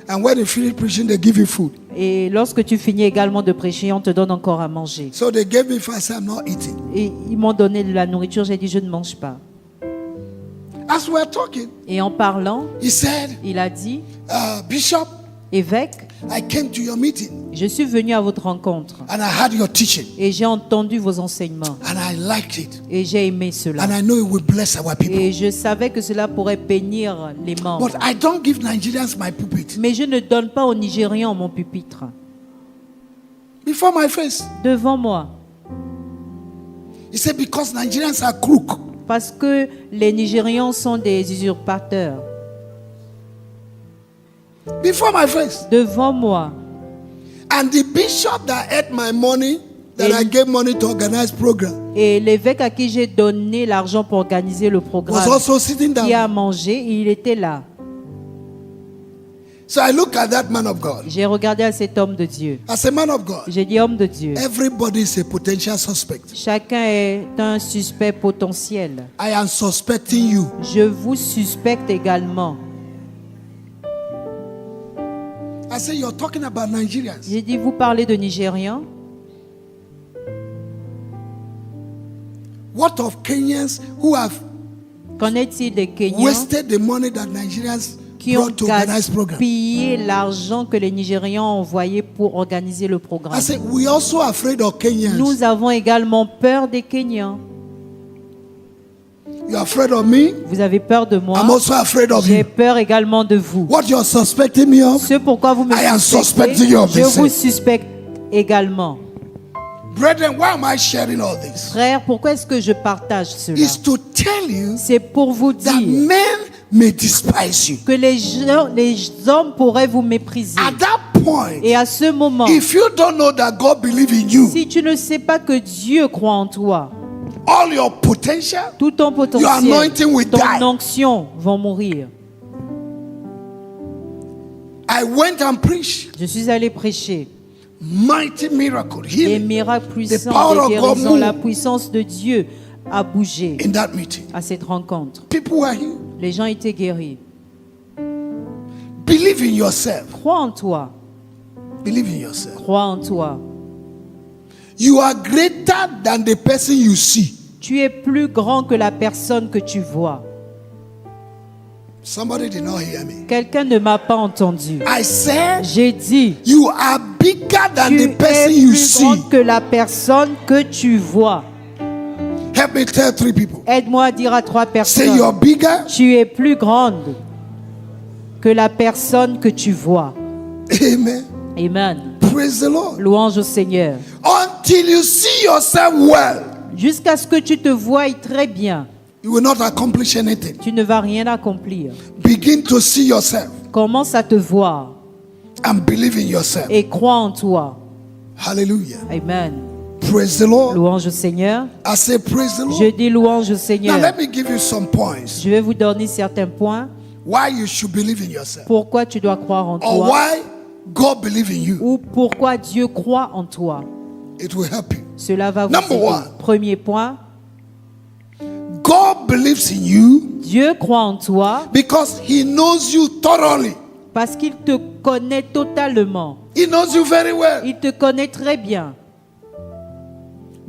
And when you finish preaching, they give you food. Et lorsque tu finis également de prêcher, on te donne encore à manger. So they gave me food. I said, I'm not eating. Et ils m'ont donné de la nourriture, j'ai dit, je ne mange pas. As we were talking, Et en parlant, he said, il a dit, Bishop, évêque, I came to your meeting je suis venu à votre rencontre and I had your teaching et j'ai entendu vos enseignements and I liked it. et j'ai aimé cela. And I know it will bless our people. Et je savais que cela pourrait bénir les membres. But I don't give Nigerians my pulpit. Mais je ne donne pas aux Nigérians mon pupitre. Before my face. Devant moi. He said, because Nigerians are crook. Parce que les Nigérians sont des usurpateurs. Before my face. Devant moi. And the bishop that ate my money, that I gave money to organize program, Et l'évêque à qui j'ai donné l'argent pour organiser le was programme, also sitting qui a down. mangé, il était là. So I look at that man of God. J'ai regardé à cet homme de Dieu. As a man of God, J'ai dit, homme de Dieu, everybody is a potential suspect. chacun est un suspect potentiel. I am suspecting you. Je vous suspecte également. I say, you're talking about Nigerians. J'ai dit, vous parlez de Nigérians. What of Kenyans who have Qu'en est-il des Kenyans wasted the money that Nigerians qui ont brought to organize program? gaspillé l'argent que les Nigérians ont envoyé pour organiser le programme? I say, we also afraid of Kenyans. Nous avons également peur des Kenyans. You're afraid of me? Vous avez peur de moi. I'm also afraid of J'ai you. peur également de vous. What you're suspecting me of? Ce pourquoi vous me I am suspectez, suspecting you of je the vous same. suspecte également. Brethren, why am I sharing all this? Frère, pourquoi est-ce que je partage cela? It's to tell you C'est pour vous that dire men may despise you. que les hommes pourraient vous mépriser. At that point, Et à ce moment, if you don't know that God believes in you, si tu ne sais pas que Dieu croit en toi, all your potential, tout ton your potentiel, anointing will ton die. onction vont mourir. I went and preached Je suis allé prêcher mighty miracle, des healing miracles power puissants, of des God guérisons. moved. La puissance de Dieu a bougé in that meeting. à cette rencontre. People were healed. Les gens étaient guéris. Believe in yourself. Crois en toi. Believe in yourself. Crois en toi. You are greater than the person you see. Tu es plus grand que la personne que tu vois. Somebody did not hear me. Quelqu'un ne m'a pas entendu. I said, J'ai dit, you are bigger than tu the person es you plus see. grande que la personne que tu vois. Help me tell 3 people. Aide-moi à dire à 3 Say personnes. you're bigger. Tu es plus grande que la personne que tu vois. Amen. Amen. Praise the Lord. Louange au Seigneur. Until you see yourself well, Jusqu'à ce que tu te voies très bien, you will not accomplish anything. tu ne vas rien accomplir. Begin to see yourself Commence à te voir and believe in yourself. et crois en toi. Hallelujah. Amen. Praise the Lord. Louange au Seigneur. I say praise the Je Lord. dis louange au Now Seigneur. let me give you some points Je vais vous donner certains points. why you should believe in yourself Pourquoi tu dois croire en or toi why God believes in you. ou pourquoi Dieu croit en toi. It will help you. Cela va vous Number aider. one. Premier point, God believes in you Dieu croit en toi because he knows you thoroughly. parce qu'il te connaît totalement. He knows you very well. Il te connaît très bien.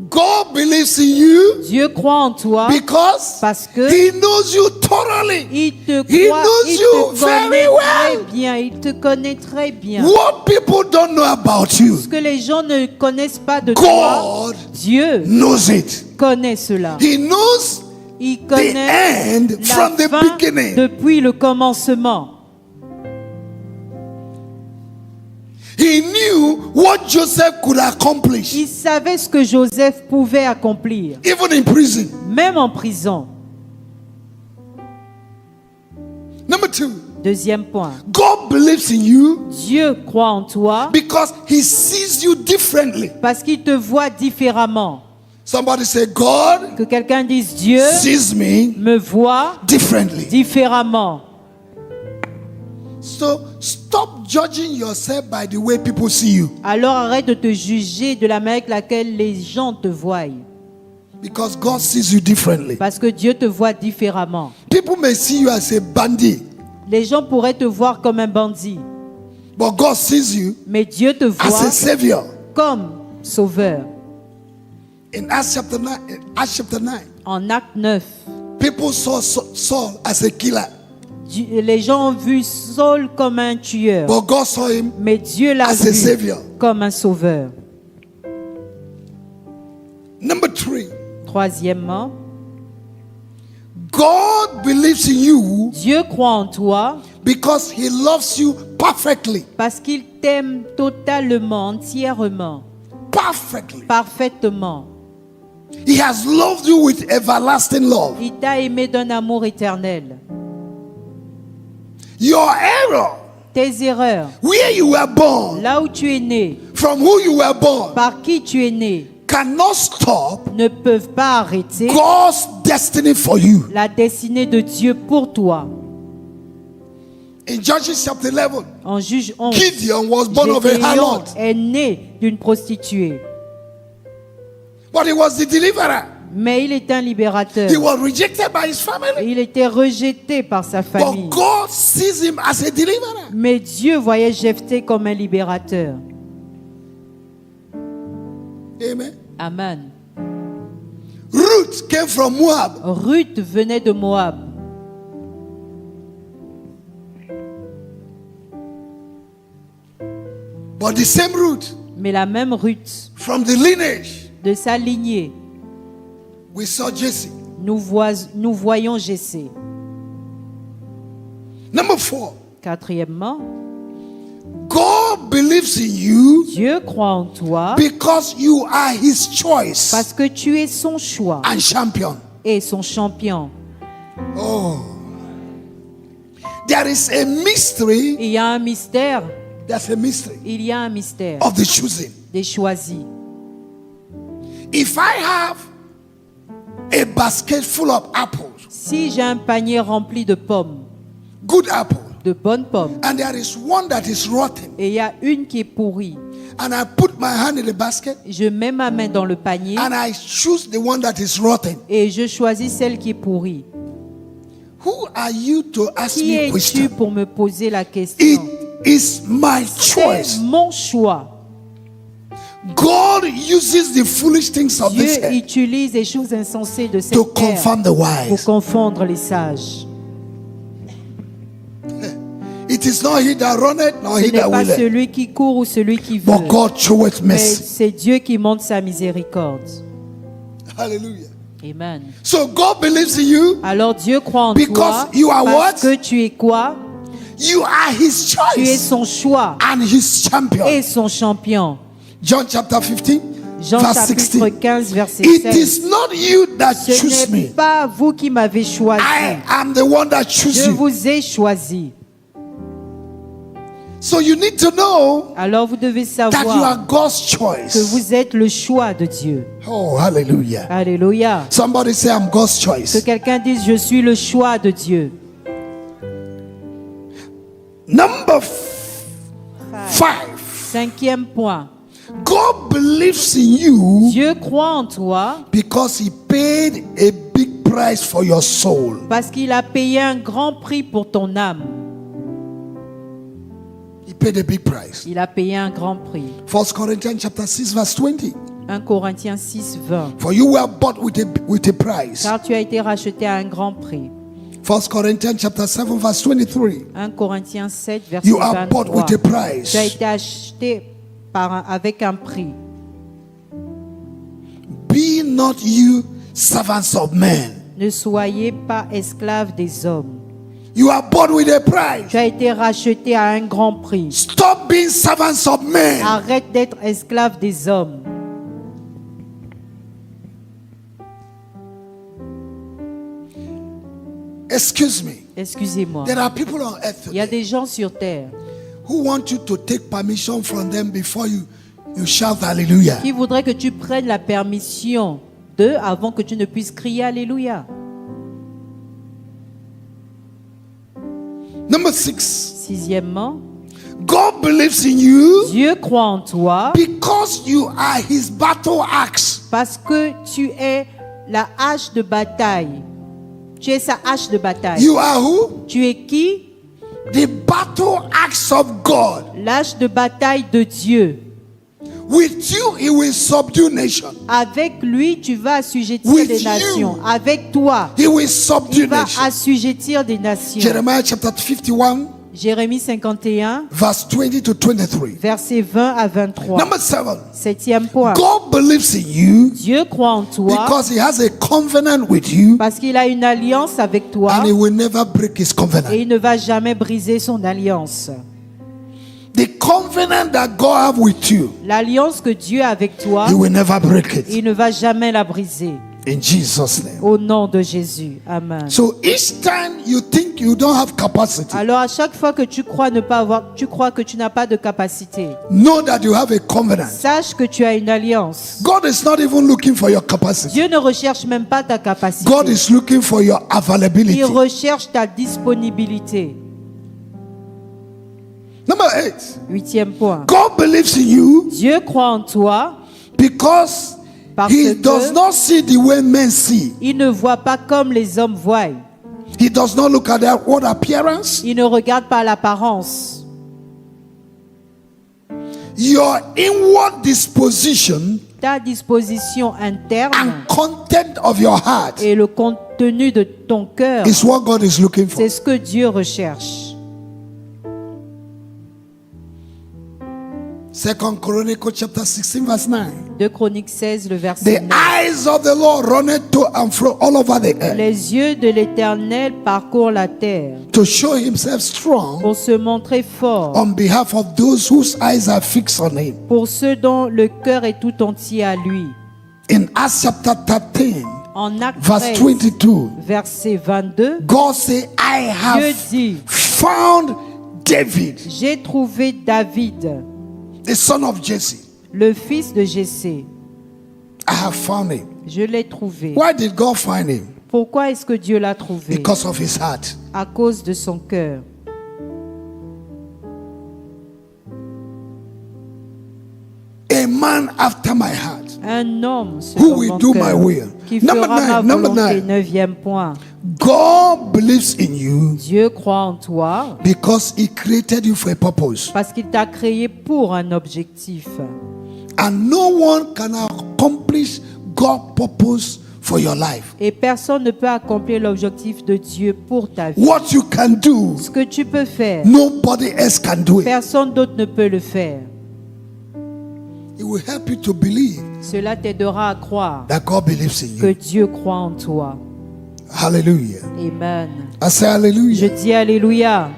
God believes in you Dieu croit en toi because parce que he knows you thoroughly. il te He croit, knows il you te very connaît well. très bien. Il te connaît très bien. What people don't know about you, Ce que les gens ne connaissent pas de toi, God Dieu knows it. connaît cela. He knows Il the connaît end la from the fin beginning. depuis le commencement. He knew what Joseph could accomplish, Il savait ce que Joseph pouvait accomplir, even in prison. même en prison. Number 2, Deuxième point, God believes in you Dieu croit en toi because he sees you differently. parce qu'il te voit différemment. Somebody say, God Que quelqu'un dise Dieu sees me me voit differently. différemment. So stop judging yourself by the way people see you, Alors arrête de te juger de la manière avec laquelle les gens te voient. because God sees you differently. Parce que Dieu te voit différemment. People may see you as a bandit, Les gens pourraient te voir comme un bandit, but God sees you mais Dieu te as voit a savior. comme sauveur. In Acts chapter 9, En Acte 9, people saw Saul as a killer, les gens ont vu Saul comme un tueur, but God saw him mais Dieu l'a as a vu savior. comme un sauveur. Number 3, Troisièmement, God believes in you Dieu croit en toi because he loves you perfectly. parce qu'il t'aime totalement, entièrement, Perfectly. parfaitement. He has loved you with everlasting love. Il t'a aimé d'un amour éternel. Your error, Tes erreurs, where you were born, là où tu es né, from who you were born, par qui tu es né, cannot stop ne peuvent pas arrêter God's destiny for you. la destinée de Dieu pour toi. In Judges chapter 11, En Juge 11, Gideon was born of a Gédéon harlot, est né d'une prostituée, but he was the deliverer. mais il est un libérateur. He was rejected by his family, Il était rejeté par sa famille. but God sees him as a deliverer. Mais Dieu voyait Jephthé comme un libérateur. Amen. Amen. Ruth came from Moab, Ruth venait de Moab. but the same Ruth Mais la même Ruth, from the lineage, de sa lignée, we saw Jesse. nous voyons Jessé. Number 4, Quatrièmement, God believes in you Dieu croit en toi because you are his choice parce que tu es son choix and champion. et son champion. Oh. There is a mystery. Il y a un mystère. There's a mystery Il y a un mystère of the choosing. des choisis. If I have a basket full of apples, Si j'ai un panier rempli de pommes, good apple, de bonnes pommes, and there is one that is rotten, et il y a une qui est pourrie, and I put my hand in the basket, je mets ma main dans le panier and I choose the one that is rotten, et je choisis celle qui est pourrie. who are you to ask Qui me a es-tu question? pour me poser la It question? is my C'est choice. mon choix. God uses the foolish things of this Dieu earth utilise les choses insensées de to cette terre confirm the pour wise. confondre les sages. It is not he that runneth, nor Ce he n'est that pas willeth, celui qui court ou celui qui veut, but God showeth mais mercy. c'est Dieu qui montre sa miséricorde. Hallelujah. Amen. So God believes in you. Alors Dieu croit en Because toi you are parce what? que tu es quoi? You are his Tu es choice son choix and his champion. et son champion. John chapter 15, Jean verse chapitre 16. 15 verset It 16. is not you that Ce choose n'est me. pas vous qui m'avez choisi. I am the one that chooses Je you. vous ai choisi. So you need to know Alors vous devez that you savoir are God's que choice. vous êtes le choix de Dieu. Oh, hallelujah. Alléluia. Somebody say, I'm God's Que choice. quelqu'un dise, je suis le choix de Dieu. Number 5. Cinquième point. God believes in you Dieu croit en toi because he paid a big price for your soul. parce qu'il a payé un grand prix pour ton âme. He paid a big price. Il a payé un grand prix. 1 Corinthians chapter 6 verse 20. 1 Corinthiens 6, 20. For you were bought with a price. Car tu as été racheté à un grand prix. 1 Corinthians chapter 7 verse 23. 1 Corinthiens 7, verset You are bought 23. with a price. Tu as été acheté avec un prix. Be not you servants of men. Ne soyez pas esclaves des hommes. You are bought with a price. Tu as été racheté à un grand prix. Stop being servants of men. Arrête d'être esclave des hommes. Excuse me. Excusez-moi. There are people on earth Il y a today des gens sur terre who want you to take permission from them before you shout hallelujah. qui voudraient que tu prennes la permission d'eux avant que tu ne puisses crier Alléluia. Number 6. Sixièmement, God believes in you Dieu croit en toi because you are his battle axe. parce que tu es la hache de bataille. Tu es sa hache de bataille. You are who? Tu es qui? The battle axe of God. L'hache de bataille de Dieu. With you, he will subdue nations. Avec lui, tu vas assujettir With des you. nations. Avec toi, He will subdue il va nations. assujettir des nations. Jeremiah chapter 51, Jérémie 51, verse 20 to 23. versets 20 à 23. Number 7. Septième point. God believes in you Dieu croit en toi because he has a covenant with you parce qu'il a une alliance avec toi and he will never break his covenant. et il ne va jamais briser son alliance. The covenant that God have with you, L'alliance que Dieu a avec toi, he will never break it. il ne va jamais la briser. In Jesus' name. Au nom de Jésus. Amen. So each time you think you don't have capacity, Alors à chaque fois que tu crois tu crois que tu n'as pas de capacité, know that you have a covenant. sache que tu as une alliance. God is not even looking for your capacity. Dieu ne recherche même pas ta capacité. God is looking for your availability. Il recherche ta disponibilité. Number 8. Huitième point. God believes in you Dieu croit en toi because parce he que does not see the way men see. il ne voit pas comme les hommes voient. He does not look at their outward appearance. Il ne regarde pas l'apparence. Your inward disposition Ta disposition interne and content of your heart et le contenu de ton cœur, is what God is looking for. c'est ce que Dieu recherche. Second Chronicles chapter 16 verse 9. 2 Chroniques 16, le verset The 9. eyes of the Lord runneth to and fro all over the earth Les yeux de l'Éternel parcourent la terre to show himself strong pour se montrer fort, on behalf of those whose eyes are fixed on him. pour ceux dont le cœur est tout entier à lui. In Acts chapter 13 En Acte verse 13, 22, verset 22, God say, I Dieu have dit, found David, j'ai trouvé David, the son of Jesse. le fils de Jessé. I have found him. Je l'ai trouvé. Why did God find him? Pourquoi est-ce que Dieu l'a trouvé? Because of his heart. À cause de son cœur. A man after my heart, Un homme who selon will mon do my cœur, will. qui Number fera ma nine, number volonté. nine. Neuvième point. God believes in you Dieu croit en toi because he created you for a purpose. parce qu'il t'a créé pour un objectif. And no one can accomplish God's purpose for your life. Et personne ne peut accomplir l'objectif de Dieu pour ta vie. What you can do, Ce que tu peux faire, nobody else can do it. personne d'autre ne peut le faire. It will help you to believe Cela t'aidera à croire that God believes in que you. Dieu croit en toi. Hallelujah. Amen. I say Je hallelujah. dis Alléluia.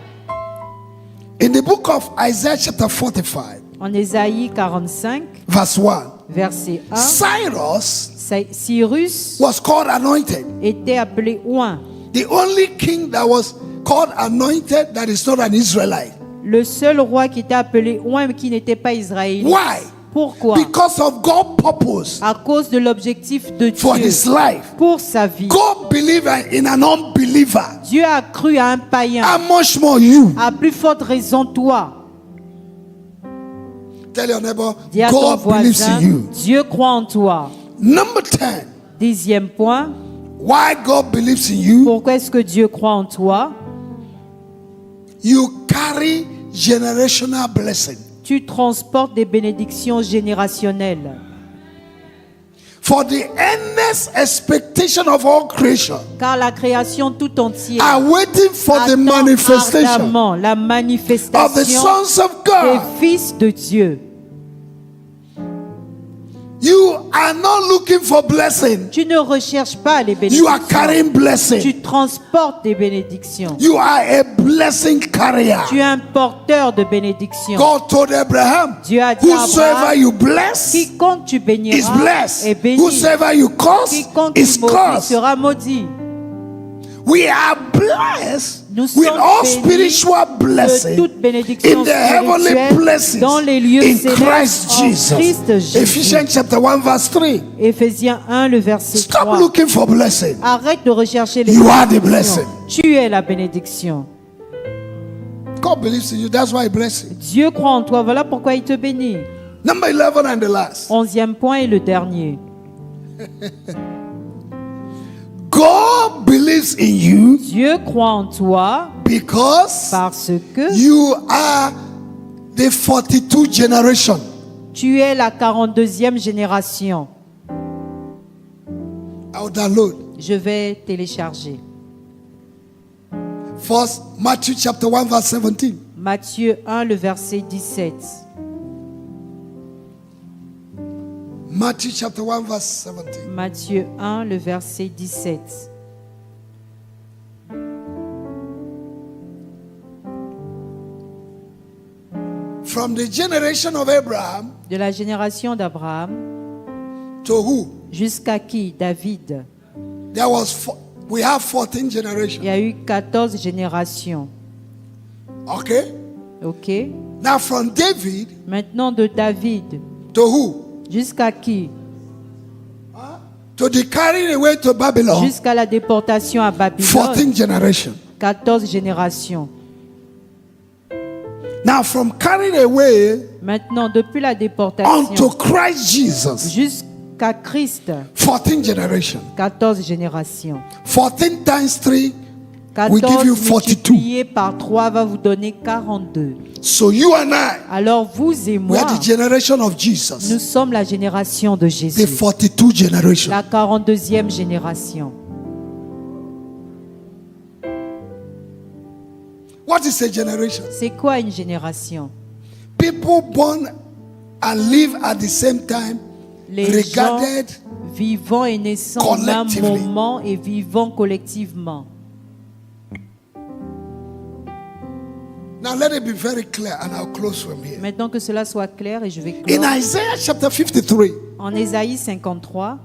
In the book of Isaiah chapter 45, En Ésaïe 45, verse 1, verset 1, Cyrus Cyrus was called anointed. était appelé Oint, The only king that was called anointed that is not an Israelite. le seul roi qui était appelé Oint mais qui n'était pas israélien. Why? Pourquoi? Because of God's purpose À cause de l'objectif de for Dieu his life. pour sa vie. God believed in an unbeliever. Dieu a cru à un païen. How much more you? À plus forte raison toi. Tell your neighbor, Dis à ton God believes voisin, in you. Dieu croit en toi. Number 10. Dixième point, Why God believes in you? pourquoi est-ce que Dieu croit en toi? You carry generational blessing. Tu transportes des bénédictions générationnelles. For the endless expectation of all creation Car la création tout entière are waiting for the attend manifestation ardemment la of the manifestation sons of des God. fils de Dieu. You are not looking for blessing. Tu ne recherches pas les You are bénédictions. carrying blessing. Tu transportes des bénédictions. You are a blessing carrier. Tu es un porteur de bénédictions. God told Abraham, Dieu a dit à whosoever Abraham, you bless quiconque tu is béniras blessed. est béni. Whosoever you curse Quiconque is tu maudis cursed. sera maudit. We are blessed Nous with sommes all bénis spiritual de blessing toute bénédiction in the heavenly spirituelle places dans les lieux in célestes Christ en Jesus. Christ Jésus. Ephesians chapter 1 verse 3. Éphésiens 1, le verset Stop 3. looking for blessing. Arrête de rechercher les You are the bénédictions. blessing. Tu es la bénédiction. God believes in you. That's why he blesses you. Dieu croit en toi. Voilà pourquoi il te bénit. Number 11 and the last. 11e point et le dernier. God believes in you Dieu croit en toi because parce que you are the 42 generation. tu es la 42e génération. I'll download. Je vais télécharger. First, Matthew chapter 1 verse 17. Matthieu 1, le verset 17. Matthew chapter 1 verse 17. Matthieu 1, le verset 17. From the generation of Abraham De la génération d'Abraham to who? jusqu'à qui? David. There was we have 14 Il generations. y a eu 14 générations. Okay? Ok? Now from David Maintenant de David to who? jusqu'à qui? To the carrying away to Babylon. Jusqu'à la déportation à 14 Babylone. generations. 14 générations. Now from carrying away Maintenant, depuis la unto déportation Christ Jesus. jusqu'à Christ, 14 generations. 14 générations. 14 times 3 will give you 14 42. multiplié par 3 va vous donner 42. So you and I, Alors vous et we moi, are the generation of nous Jesus. sommes la génération de The Jésus. 42 generation. La 42e génération. What is a generation? C'est quoi une génération? People born and live at the same time, Les gens regarded vivant et naissant au même collectively. moment et vivant collectivement. Now let it be very clear and I'll close from here. Maintenant que cela soit clair, et je vais In clore. Isaiah chapter 53, En Ésaïe 53,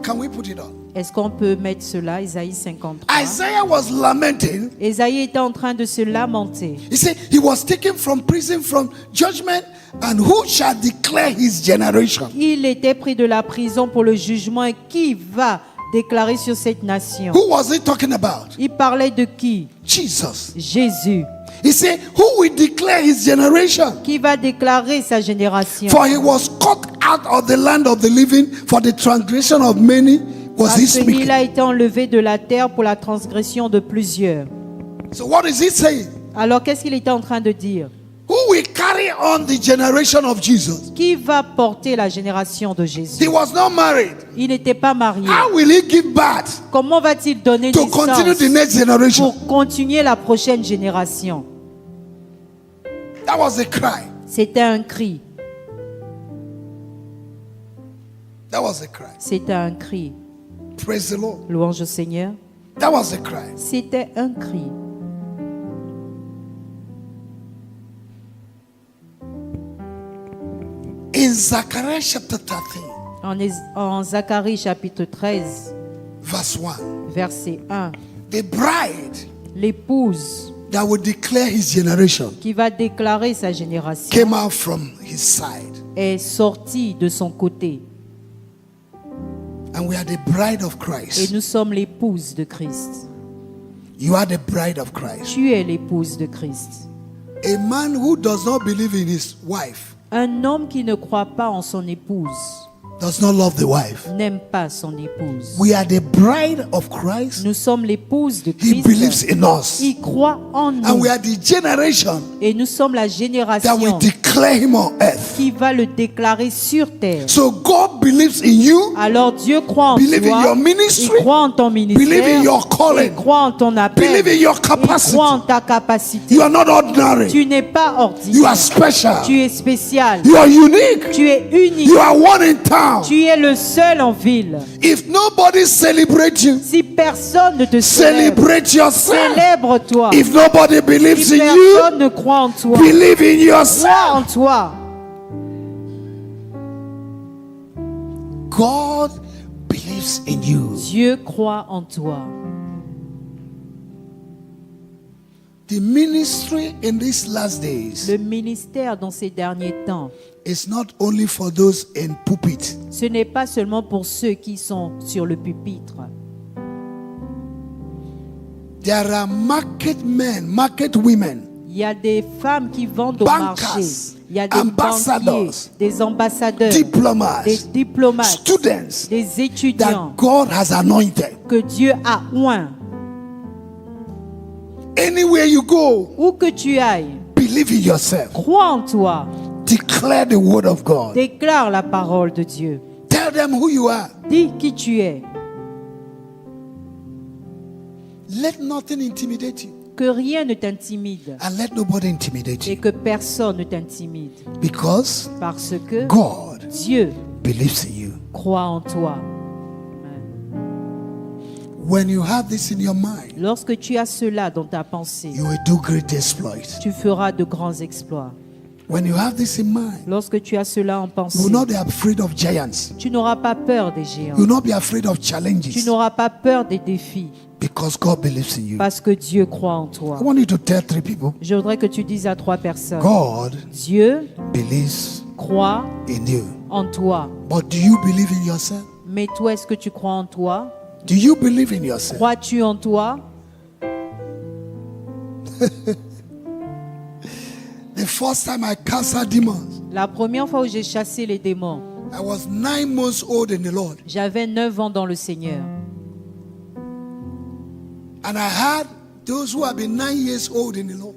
can we put it on? est-ce qu'on peut mettre cela, Ésaïe 53? Isaiah was lamenting. Ésaïe était en train de se lamenter. He said he was taken from prison, from judgment, and who shall declare his generation? Il était pris de la prison pour le jugement, et qui va déclarer sur cette nation? Who was he talking about? Il parlait de qui? Jesus. Jésus. He said, who will declare his generation? Qui va déclarer sa génération? For he was cut out of the land of the living, for the transgression of many was he Parce qu'il speaking. a été enlevé de la terre pour la transgression de plusieurs. So what is he saying? Alors qu'est-ce qu'il était en train de dire? Who will carry on the generation of Jesus? Qui va porter la génération de He Jésus? was not married. Il n'était pas marié. How will he give birth Comment va-t-il donner to continue naissance the next generation? pour continuer la prochaine génération? That was a cry. C'était un cri. That was a cry. C'était un cri. Praise the Lord. Louange au Seigneur. That was a cry. C'était un cri. In Zechariah chapter 13, En Zacharie chapitre 13, verse 1, verset 1, the bride l'épouse that would declare his generation qui va déclarer sa génération came out from his side. est sortie de son côté. And we are the bride of Et Christ. nous sommes l'épouse de Christ. You are the bride of Christ. Tu es l'épouse de Christ. A man who does not believe in his wife Un homme qui ne croit pas en son épouse does not love the wife. n'aime pas son épouse. We are the bride of Christ. Nous sommes l'épouse de He believes Christ. in us. Il croit en And nous. we are the generation Et nous sommes la that génération will declare him on earth. qui va le déclarer sur terre. So God believes in you. Alors Dieu croit en Believe in toi. your ministry. Il croit en ton ministère. Believe in your calling. Il croit en ton appel. Believe in your Il capacity. croit en ta capacité. You are not ordinary. Tu n'es pas You ordinaire. are special. Tu es spécial. You are unique. Tu es unique. You are one in town. Tu es le seul en ville. If nobody celebrates you, Si personne ne te célèbre, celebrate yourself. célèbre-toi. If nobody believes Si in you, personne ne croit en toi, believe in crois yourself. en toi. God believes in you. Dieu croit en toi. The ministry in these last days Le ministère dans ces derniers temps, is not only for those in pulpit. ce n'est pas seulement pour ceux qui sont sur le pupitre. There are market men, market women, Il y a des femmes qui vendent au Bankers, marché. Il y a des ambassadors, banquiers, des ambassadeurs, diplomats, des diplomates, students des étudiants that God has anointed. que Dieu a oint. Anywhere you go, Où que tu ailles, believe in yourself. crois en toi. Declare the word of God. Déclare la parole de Dieu. Tell them who you are. Dis qui tu es. Let nothing intimidate you. Que rien ne t'intimide And let nobody intimidate et you. que personne ne t'intimide. Because Parce que God Dieu believes in you. croit en toi. When you have this in your mind, Lorsque tu as cela dans ta pensée, you will do great exploits. tu feras de grands exploits. When you have this in mind, Lorsque tu as cela en you pensée, will not be afraid of giants. tu n'auras pas peur des géants. You will not be afraid of Tu challenges. n'auras pas peur des défis Because God believes in you. parce que Dieu croit en toi. I want you to tell 3 people, Je voudrais que tu dises à 3 personnes, God Dieu believes croit in you. en toi. But do you believe in yourself? Mais toi, est-ce que tu crois en toi? Do you believe in yourself? Crois-tu en toi? The first time I cast out demons, La première fois où j'ai chassé les démons, I was 9 months old in the Lord. j'avais 9 ans dans le Seigneur. And I had those who have been 9 years old in the Lord.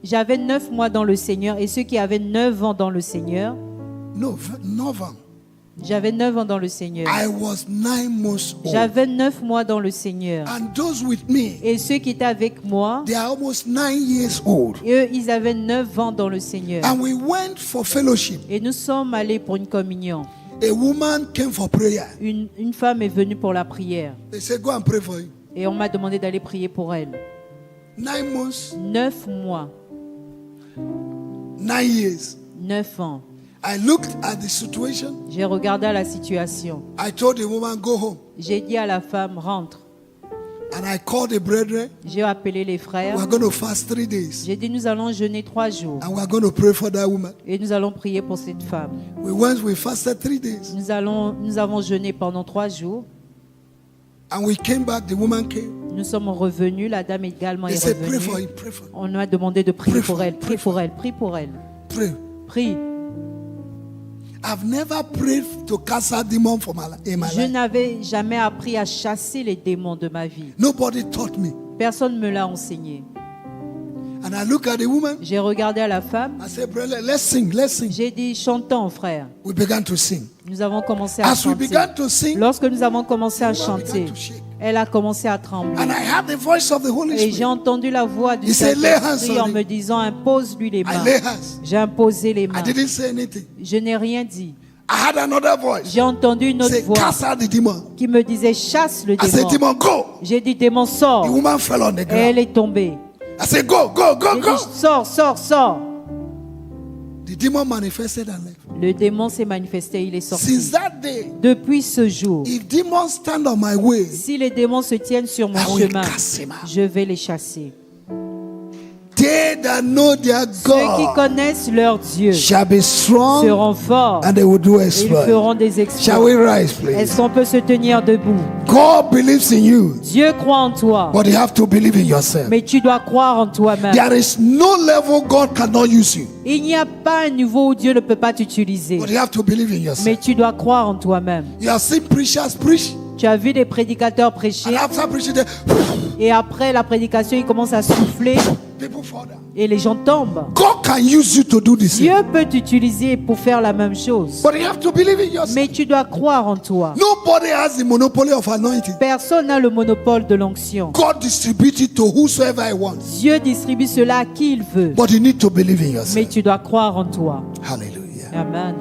J'avais 9 mois dans le Seigneur et ceux qui avaient 9 ans dans le Seigneur, No, 9 ans. J'avais 9 ans dans le Seigneur. I was 9 months old. J'avais 9 mois dans le Seigneur. And those with me, Et ceux qui étaient avec moi, they are almost 9 years old. eux, ils avaient 9 ans dans le Seigneur. And we went for fellowship. Et nous sommes allés pour une communion. A woman came for prayer. Une femme est venue pour la prière. They said, go and pray for you. Et on m'a demandé d'aller prier pour elle. 9 months, 9 mois, 9 years. 9 ans. I looked at the situation. J'ai regardé la situation. I told the woman, go home. J'ai dit à la femme, rentre. And I called the brethren. J'ai appelé les frères. We're going to fast 3 days. J'ai dit, nous allons jeûner 3 jours. And we're going to pray for that woman. Et nous allons prier pour cette femme. We fasted 3 days. Nous avons jeûné pendant 3 jours. And we came back, the woman came. Nous sommes revenus, la dame également They est said, pray for revenue. him, pray for him. On m'a demandé de prier Pray pour for- elle, pray prie for- pour elle, prie pour elle. Pray. Prie. I've never prayed to cast out demon from in my Je life. n'avais jamais appris à chasser les démons de ma vie. Nobody taught me. Personne ne me l'a enseigné. And I look at the woman. J'ai regardé à la femme. I said, brother, let's sing, let's sing. J'ai dit, chantons, frère. We began to sing. Nous avons commencé à As we chanter. began to sing, Lorsque nous avons commencé à the woman chanter, began to shake. elle a commencé à trembler. And I heard the voice of the Holy Et j'ai Spirit. entendu la voix du He said, "Lay hands Saint-Esprit on en him." me disant, impose-lui les I mains. lay hands. J'ai imposé les I mains. didn't say anything. Je n'ai rien dit. I had another voice. J'ai entendu une autre Say, voix cast out the demon. qui me disait, chasse le I said, démon. demon, go. J'ai dit, démon, sors. The woman fell on the Et ground. elle est tombée. I said, go, go, go, J'ai go. dit, sors, sors, sors. The demon manifested and left. Le démon s'est manifesté, il est sorti. Since that day, Depuis ce jour, if demons stand on my way, si les démons se tiennent sur mon I will chemin, cast him out. je vais les chasser. They that know their Ceux qui God connaissent leur Dieu shall be strong seront forts and they will do et ils exploit. feront des Shall we exploits. rise, please? Est-ce qu'on peut se tenir debout? God believes in you, Dieu croit en toi, but you have to believe in yourself. mais tu dois croire en toi-même. There is no level God cannot use you, Il n'y a pas un niveau où Dieu ne peut pas t'utiliser, but you have to believe in mais yourself. tu dois croire en toi-même. You have seen preachers preach, Tu as vu des prédicateurs prêcher and after preaching, they, et après la prédication, ils commencent à souffler people fall down. et les gens tombent. God can use you to do this, Dieu peut t'utiliser pour faire la même chose, but you have to believe in yourself. mais tu dois croire en toi. Nobody has the monopoly of anointing. Personne n'a le monopole de l'onction. God distributes it to whosoever He wants, Dieu distribue cela à qui il veut, but you need to believe in mais yourself. tu dois croire en toi. Hallelujah. Amen.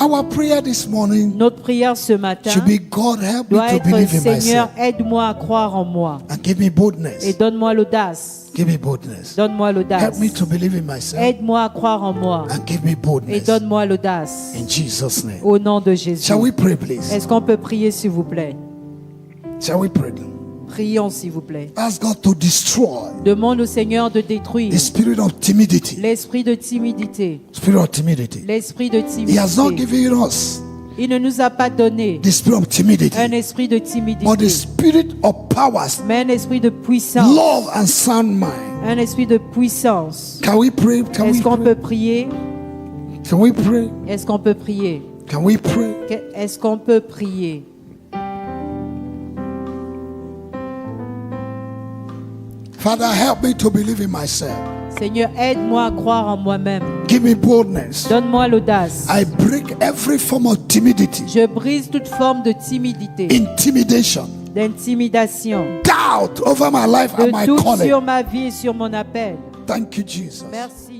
Our prayer this morning Notre prière ce matin should be, God, help me doit to être, believe in Seigneur, myself aide-moi à croire en moi and give me et boldness. donne-moi l'audace. Give me boldness. Donne-moi Help l'audace. me to believe in myself Aide-moi à croire en moi and give me et boldness. donne-moi l'audace. In Jesus' name. Au nom de Jésus. Shall we pray, please? Est-ce qu'on peut prier, s'il vous plaît? Shall we pray? Prions, s'il vous plaît. Ask God to destroy Demande au Seigneur de détruire the spirit of timidity. l'esprit de timidité. Spirit of timidity. L'esprit de He has not timidité. given us Il ne nous a pas donné the spirit of timidity, un esprit de but the timidité, spirit of powers, mais un esprit de puissance. love, and sound mind. Un esprit de puissance. Can we pray? Can we Est-ce qu'on pray? peut prier? Can we pray? Est-ce qu'on peut prier? Can we pray? Est-ce qu'on peut prier? Father, help me to believe in myself. Seigneur, aide-moi à croire en moi-même. Give me boldness. Donne-moi l'audace. I break every form of timidity, Je brise toute forme de timidité, intimidation, d'intimidation, doubt over my life and my de doute calling. sur ma vie et sur mon appel. Thank you, Jesus. Merci.